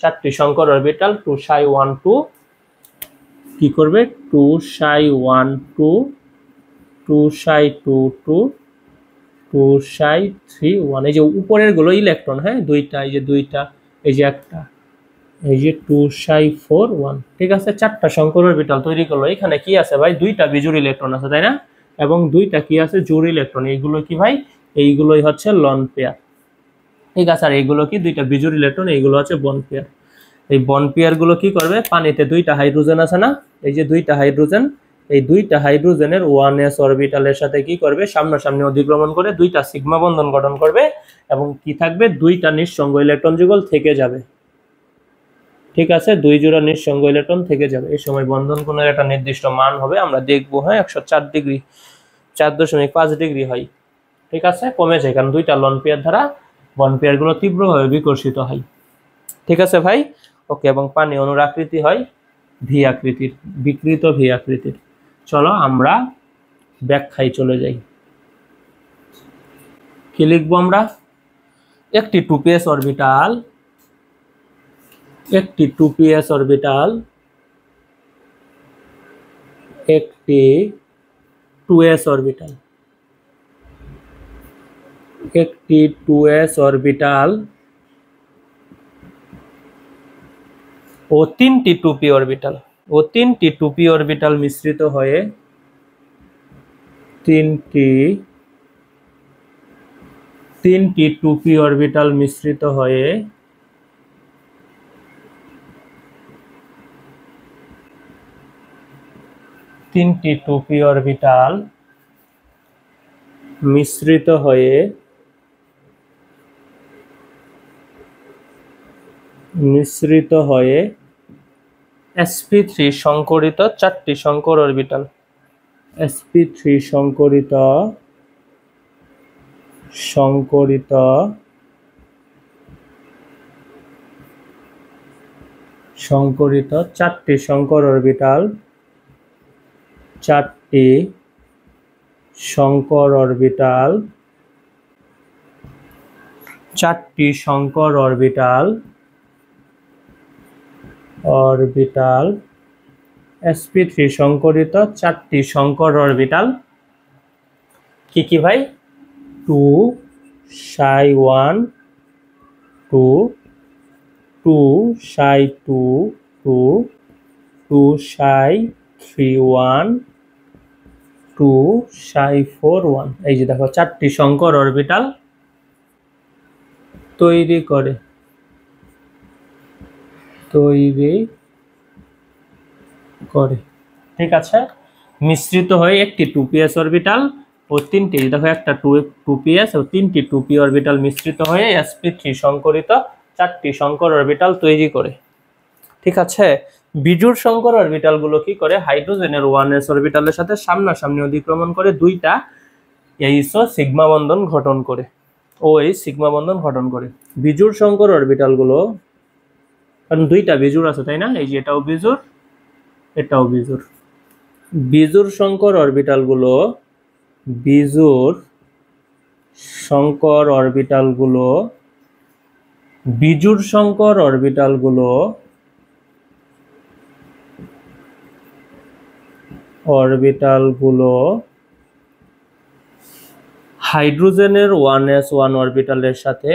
4টি সংকর অরবিটাল 2 psi 1 2 কি করবে, 2 psi 1 2 2 psi 2 2 2 psi 3 1। এই যে উপরের গুলো ইলেকট্রন, হ্যাঁ 2টা, এই যে 2টা, এই যে একটা, এই যে 2 psi 4 1। ঠিক আছে, 4টা সংকর অরবিটাল তৈরি করলো। এখানে কি আছে ভাই, 2টা বিজোড় ইলেকট্রন আছে, তাই না? এবং 2টা কি আছে, জোড় ইলেকট্রন। এইগুলো কি ভাই, এইগুলোই হচ্ছে লন পেয়ার। ঠিক আছে, আর এইগুলো কি, 2টা বিজোড় ইলেকট্রন, এইগুলো হচ্ছে বন পেয়ার। এই বন পেয়ার গুলো কি করবে, পানিতে 2টা হাইড্রোজেন আছে না, এই যে 2টা হাইড্রোজেন, এই 2টা হাইড্রোজেনের 1s অরবিটালের সাথে কি করবে, সামনাসামনি অধিক্রমণ করে 2টা সিগমা বন্ধন গঠন করবে এবং কি থাকবে, 2টা নিঃসঙ্গ ইলেকট্রন যুগল থেকে যাবে। ঠিক আছে, 2 জোড়া নিঃসঙ্গ ইলেকট্রন থেকে যাবে। এই সময় বন্ধন কোণের একটা নির্দিষ্ট মান হবে, আমরা দেখবো, হ্যাঁ 104 ডিগ্রি, 4.5 ডিগ্রি হয়। ঠিক আছে, কমে যায়, কারণ 2টা লন পেয়ার দ্বারা বন পেয়ার গুলো তীব্রভাবে বিকর্ষিত হয়। ঠিক আছে ভাই, ওকে। এবং পানি অণুর আকৃতি হয় ভি আকৃতির, বিকৃত ভি আকৃতির। চলো আমরা ব্যাখ্যায় চলে যাই। কি লিখবো আমরা, একটি 2ps অরবিটাল, একটি 2ps অরবিটাল, একটি 2s অরবিটাল, একটি 2s অরবিটাল ও 3টি 2p অরবিটাল, ও 3টি 2p অরবিটাল মিশ্রিত হয়ে 3টি তিনটি 2p অরবিটাল মিশ্রিত হয়ে তিনটি 2p অরবিটাল মিশ্রিত হয়ে sp3 সংকরিত চারটি সংকর অরবিটাল sp3 সংকরিত চারটি সংকর অরবিটাল চারটি সংকর অরবিটাল sp3 সংকরিত চারটি সংকর অরবিটাল কি কি ভাই 2 psi 1 2 2 psi 2 2 2 psi 3 1 2 psi 4 1 এই যে দেখো চারটি সংকর অরবিটাল তৈরি করে ঠিক আছে মিশ্রিত হয়ে একটি 2ps অরবিটাল ও তিনটি দেখো একটা 2ps ও তিনটি 2p অরবিটাল মিশ্রিত হয়ে sp3 সংকরিত চারটি সংকর অরবিটাল তৈরি করে ঠিক আছে বিজোড় সংকর অরবিটাল গুলো কি করে হাইড্রোজেনের 1s অরবিটালের সাথে সামনাসামনি অধিক্রমণ করে দুইটা এইসো সিগমা বন্ধন গঠন করে বিজোড় সংকর অরবিটাল গুলো কারণ দুইটা বিজোড় আছে তাই না এই যে এটাও বিজোড় এটাও বিজোড় বিজোড় সংকর অরবিটাল গুলো বিজোড় সংকর অরবিটাল গুলো হাইড্রোজেনের 1s1 অরবিটালের সাথে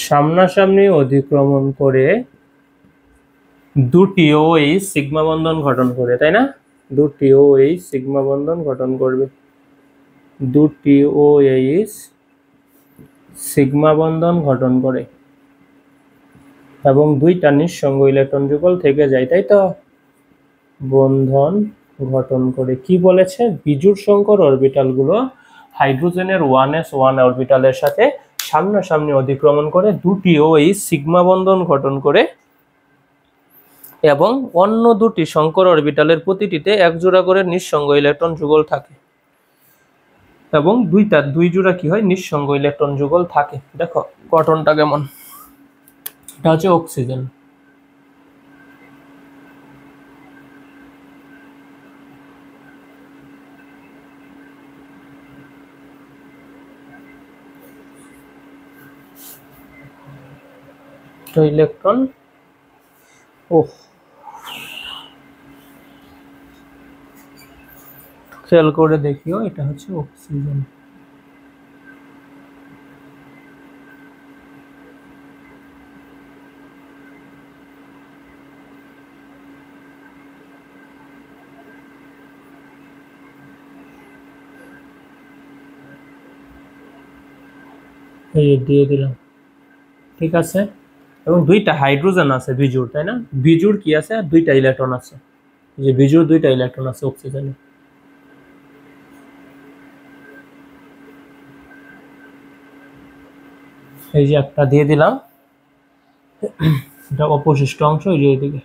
সামনাসামনি অতিক্রমণ করে দুটি OH সিগমা বন্ধন গঠন করে তাই না দুটি OH সিগমা বন্ধন গঠন করবে দুটি OH সিগমা বন্ধন গঠন করে এবং দুইটা নিঃসঙ্গ ইলেকট্রন যুগল থেকে যায় তাই তো বন্ধন গঠন করে কি বলেছে বিজোড় সংকর অরবিটাল গুলো হাইড্রোজেনের 1s1 অরবিটালের সাথে সামনাসামনি অতিক্রমণ করে দুটি OH সিগমা বন্ধন গঠন করে এবং অন্য দুটি সংকর অরবিটালের প্রতিটিতে এক জোড়া করে নিঃসঙ্গ ইলেকট্রন যুগল থাকে এবং দুই জোড়া কি হয় নিঃসঙ্গ ইলেকট্রন যুগল থাকে দেখো গঠনটা কেমন এটা হচ্ছে অক্সিজেন তো ইলেকট্রন খেয়াল করে দেখিও এটা হচ্ছে অক্সিজেন এই দিয়ে দিলাম ঠিক আছে এবং দুইটা হাইড্রোজেন আছে বিজোড় তাই না বিজোড় কি আছে দুইটা ইলেকট্রন আছে এই যে বিজোড় দুইটা ইলেকট্রন আছে অক্সিজেনে এই যে একটা দিয়ে দিলাম এটা অবশিষ্ট অংশ এই যে এইদিকে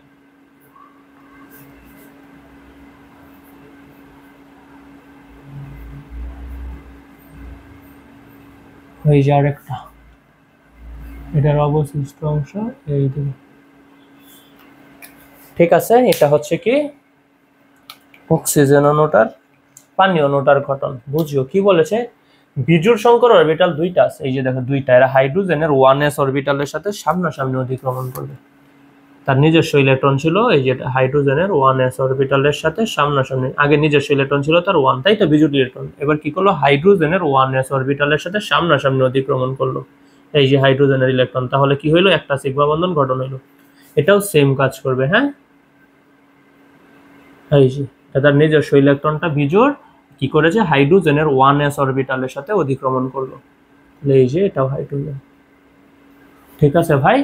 এই যে আরেকটা এটার অবশিষ্ট অংশ এইদিকে ঠিক আছে এটা হচ্ছে কি অক্সিজেন অণুটার পানি অণুটার গঠন বুঝিও কি বলেছে বিজোড় সংকর অরবিটাল দুইটা আছে, এই যে দেখো দুইটা, এরা হাইড্রোজেনের 1s অরবিটালের সাথে সামনাসামনি অতিক্রমণ করবে। তার নিজস্ব ইলেকট্রন ছিল, এই যে হাইড্রোজেনের 1s অরবিটালের সাথে সামনাসামনি, আগে নিজস্ব ইলেকট্রন ছিল তার 1, তাই তো বিজোড় ইলেকট্রন। এবার কি করলো, হাইড্রোজেনের 1s অরবিটালের সাথে সামনাসামনি অতিক্রমণ করলো, এই যে হাইড্রোজেনের ইলেকট্রন, তাহলে কি হইলো, একটা সিগমা বন্ধন গঠন হইলো। এটাও সেম কাজ করবে। হ্যাঁ, এই যে তার নিজস্ব ইলেকট্রনটা বিজোড় কি করেছে, হাইড্রোজেনের 1s অরবিটালের সাথে অতিক্রমণ করলো, এই যে এটাও হাইড্রোজেন। ঠিক আছে ভাই,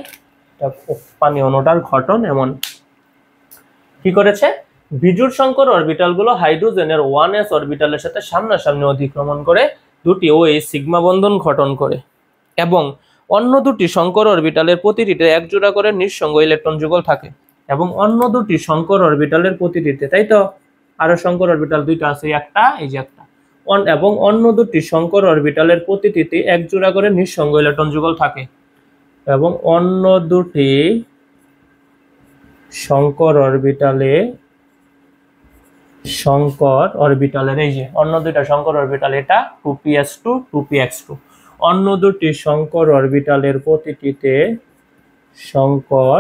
পানি অণুটার গঠন এমন। কি করেছে, বিজোড় সংকর অরবিটালগুলো হাইড্রোজেনের 1s অরবিটালের সাথে সামনাসামনি অতিক্রমণ করে দুটি OH সিগমা বন্ধন গঠন করে, এবং অন্য দুটি সংকর অরবিটালের প্রতিটিতে এক জোড়া করে নিঃসঙ্গ ইলেকট্রন যুগল থাকে, এবং অন্য দুটি সংকর অরবিটালের প্রতিটিতে, তাই তো আরো সংকর অরবিটাল দুইটা আছে, একটা এই যে একটা, এবং অন্য দুটি সংকর অরবিটালের প্রতিটিতে এক জোড়া করে নিঃসঙ্গ ইলেকট্রন যুগল থাকে, এবং অন্য দুটি সংকর অরবিটালের এই যে অন্য দুইটা সংকর অরবিটাল, এটা 2p_s2 2px2, অন্য দুটি সংকর অরবিটালের প্রতিটিতে সংকর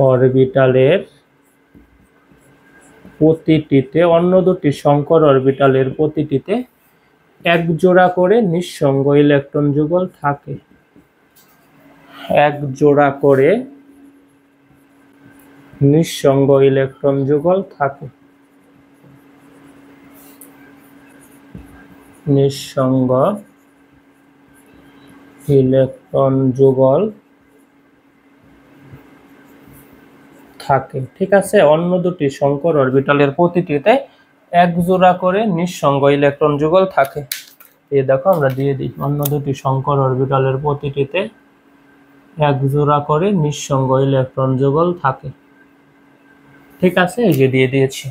অরবিটালের অন্য দুটি সংকর অরবিটালের প্রতিটিতে এক জোড়া করে নিঃসঙ্গ ইলেকট্রন যুগল থাকে, এক জোড়া করে নিঃসঙ্গ ইলেকট্রন যুগল থাকে, নিঃসঙ্গ ইলেকট্রন যুগল থাকে। ঠিক আছে, অন্য দুটি সংকর অরবিটালের প্রতিটিতে এক জোড়া করে নিঃসঙ্গ ইলেকট্রন যুগল থাকে। এই দেখো আমরা দিয়ে দিই, অন্য দুটি সংকর অরবিটালের প্রতিটিতে এক জোড়া করে নিঃসঙ্গ ইলেকট্রন যুগল থাকে। ঠিক আছে, এই যে দিয়ে দিয়েছি।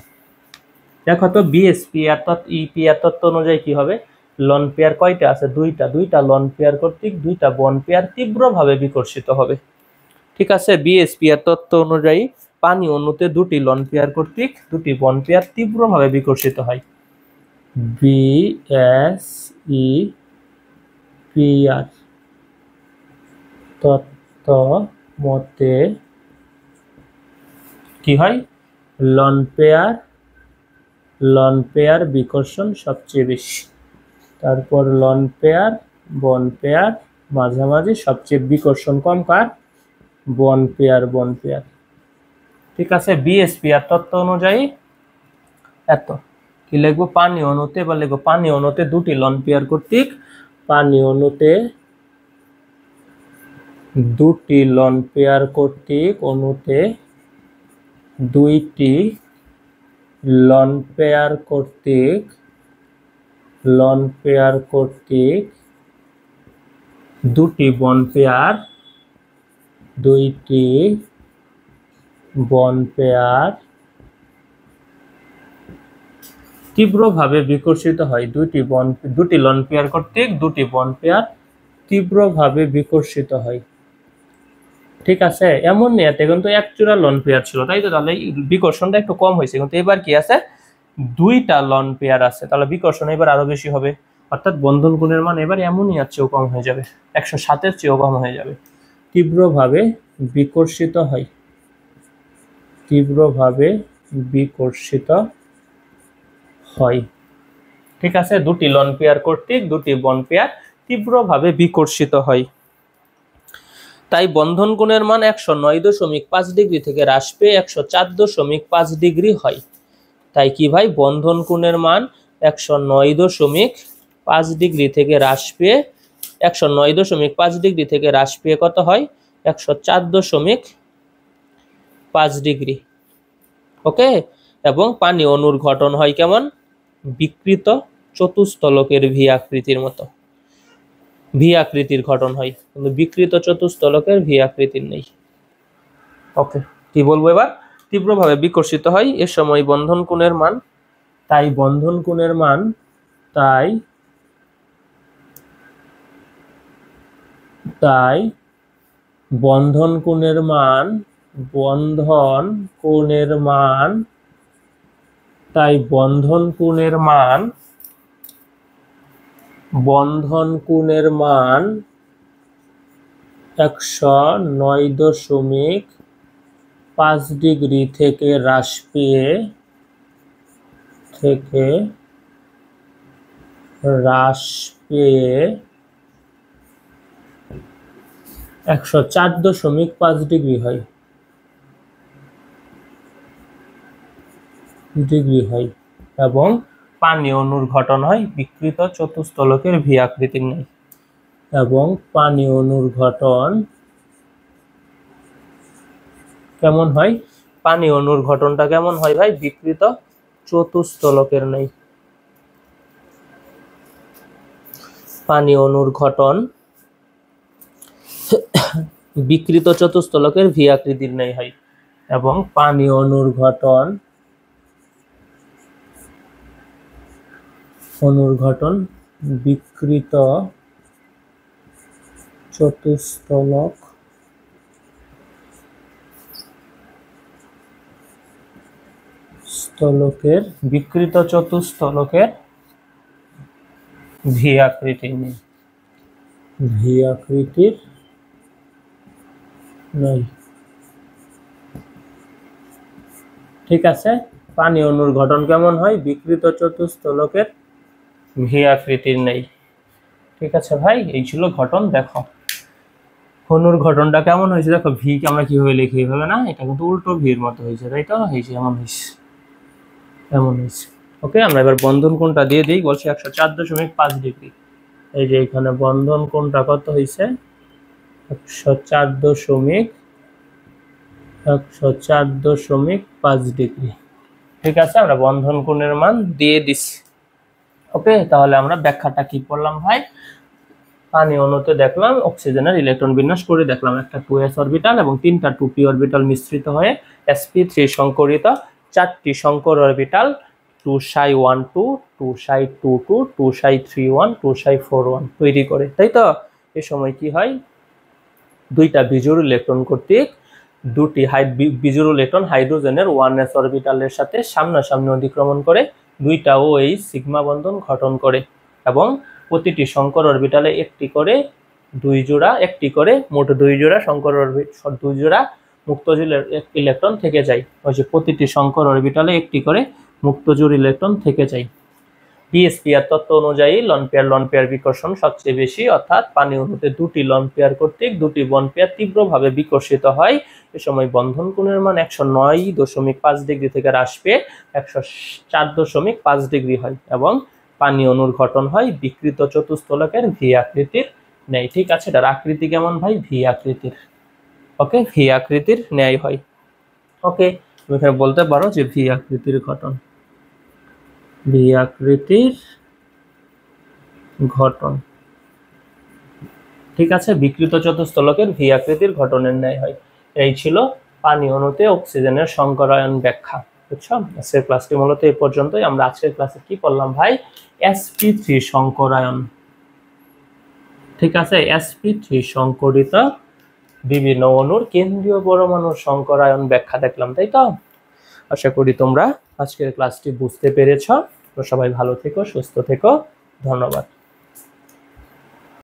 দেখো তো বিএসপি অর্থাৎ ইপি তত্ত্ব অনুযায়ী কি হবে, লন পেয়ার কয়টা আছে, দুইটা লন পেয়ার কর্তৃক দুইটা বন পেয়ার তীব্রভাবে বিকর্ষিত হবে। ঠিক আছে, বিএসপি এর তত্ত্ব অনুযায়ী পানি অণুতে দুটি লন পেয়ার কর্তৃক দুটি বন পেয়ার তীব্রভাবে বিকর্ষিত হয়। বিএসইপিআর তত্ত্ব মতে কি হয়, লন পেয়ার বিকর্ষণ সবচেয়ে বেশি, তারপর লন পেয়ার বন পেয়ার মাঝামাঝি, সবচেয়ে বিকর্ষণ কম কার, বন পেয়ার। ঠিক আছে, বিএসপিআর তত্ত্ব অনুযায়ী এত কি লিখবো, পানি অণুতে, বা লিখবো পানি অণুতে দুটি লন পেয়ার কর্তৃক, পানি অণুতে দুটি লন পেয়ার কর্তৃক, অণুতে দুইটি লন পেয়ার কর্তৃক দুটি বন পেয়ার তীব্রভাবে বিকর্ষিত হয়, দুটি লন পেয়ার কর্তৃক দুটি বন পেয়ার তীব্রভাবে বিকর্ষিত হয়। ঠিক আছে, এমন নিয়াতে কিন্তু এক জোড়া লন পেয়ার ছিল, তাই তো, তাহলে বিকর্ষণটা একটু কম হয়েছে, কিন্তু এবার কি আছে, দুইটা লন পেয়ার আছে, তাহলে বিকর্ষণ এবার আরো বেশি হবে, অর্থাৎ বন্ধন কোণের মান এবার অ্যামোনিয়ার চেয়েও কম হয়ে যাবে, 107-এর চেয়েও কম হয়ে যাবে, তীব্রভাবে বিকর্ষিত হয়, ঠিক আছে, দুটি লন পেয়ার কর্তৃক দুটি বন পেয়ার তীব্রভাবে বিকর্ষিত হয়। তাই বন্ধন কোণের মান 109.5 ডিগ্রি থেকে হ্রাস পেয়ে 104.5 ডিগ্রি হয়। তাই কি ভাই, বন্ধন কোণের মান 109.5 ডিগ্রি থেকে হ্রাস পেয়ে 109.5 ডিগ্রি থেকে হ্রাস পেয়ে কত হয়, 104.5 ডিগ্রি। ওকে, এবং পানি অণুর গঠন হয় কেমন, বিকৃত চতুস্থলকের ভি আকৃতির মতো, ভি আকৃতির গঠন হয়, কিন্তু বিকৃত চতুস্থলকের ভি আকৃতির নেই। ওকে, কি বলবো এবার, তীব্রভাবে বিকর্ষিত হয়, এ সময় বন্ধন কোণের মান, তাই বন্ধন কোণের মান বন্ধন কোণের মান 109.5 ডিগ্রি থেকে হ্রাস পেয়ে 104.5 ডিগ্রি হয় এবং পানি অণুর গঠন হয় বিকৃত চতুস্তলকের ভি আকৃতির ন্যায়। এবং পানি অণুর গঠন কেমন হয়? পানি অণুর গঠনটা কেমন হয় ভাই? বিকৃত চতুস্তলকের ন্যায়। পানি অণুর গঠন বিকৃত চতুস্তলকের ভি আকৃতির ন্যায় হয় এবং পানি অণুর গঠন বিকৃত চতুস্তলকের ভি আকৃতির ন্যায়। ঠিক আছে, পানি অণুর গঠন কেমন হয়? বিকৃত চতুস্তলকের ভি আকৃতির ন্যায়। ঠিক আছে ভাই, এই ছিল গঠন। দেখো অণুর গঠনটা কেমন হয়েছে, দেখো ভি কে আমরা কিভাবে লিখি, এইভাবে না, এটা কিন্তু উল্টো ভির মতো হয়েছে, তাই তো? এই যে এমন হয়েছে। ওকে, আমরা এবার বন্ধন কোণটা দিয়ে দিই। বলছি 104.5 ডিগ্রি। এই যে এখানে বন্ধন কোণটা কত হয়েছে? 104.5 ডিগ্রি। ঠিক আছে, আমরা বন্ধন কোণের মান দিয়ে দিছি। ওকে, তাহলে আমরা ব্যাখ্যাটা কি করলাম ভাই? পানি অণুতে দেখলাম অক্সিজেনের ইলেকট্রন বিন্যাস করে দেখলাম, একটা 2s অরবিটাল এবং 3টা 2p অরবিটাল মিশ্রিত হয়ে sp3 সংকরিত 4টি সংকর orbital 2s2 2s2 2s31 2s41 তৈরি করে, তাই তো? এই সময় কি হয়? দুইটা বিজোড় ইলেকট্রন কর্তৃক দুটি বিজোড় ইলেকট্রন হাইড্রোজেনের 1s অরবিটালের সাথে সামনাসামনি অতিক্রমণ করে দুইটা OH সিগমা বন্ধন গঠন করে এবং প্রতিটি সংকর অরবিটালে একটি করে মোট দুই জোড়া সংকর দুই জোড়া মুক্তজোড় ইলেকট্রন থেকে যায়। ওই যে প্রতিটি সংকর অরবিটালে একটি করে মুক্তজোড় ইলেকট্রন থেকে যায়। পিএসপিআর তত্ত্ব অনুযায়ী লন পেয়ার বিকর্ষণ সবচেয়ে বেশি, অর্থাৎ পানি অণুতে দুটি লন পেয়ার কর্তৃক দুটি বন্ড পেয়ার তীব্রভাবে বিকর্ষিত হয়। এ সময় বন্ধন কোণের মান 109.5 ডিগ্রি থেকে হ্রাস পেয়ে 104.5 ডিগ্রি হয় এবং পানি অণুর গঠন হয় বিকৃত চতুস্তলকের ভি আকৃতির ন্যায়। ঠিক আছে, এটার আকৃতি কেমন ভাই? ভি আকৃতির। ওকে, ভি আকৃতির ন্যায় হয়। ওকে, তুমি এখানে বলতে পারো যে ভি আকৃতির গঠন। ঠিক আছে, বিকৃত চতুস্তলকের ভি আকৃতির গঠনের ন্যায় হয়। এই ছিল পানি অণুতে অক্সিজেনের সংকরায়ন ব্যাখ্যা। বুঝছো? আজকের ক্লাসটি মূলত এই পর্যন্তই। আমরা আজকের ক্লাসে কি করলাম ভাই? sp3 সংকরায়ন। ঠিক আছে, sp3 সংকরিত বিভিন্ন অণুর কেন্দ্রীয় পরমাণুর সংকরায়ন ব্যাখ্যা দেখলাম, তাই তো? আশা করি তোমরা আজকের ক্লাসটি বুঝতে পেরেছ। তো সবাই ভালো থেকো, সুস্থ থেকো, ধন্যবাদ।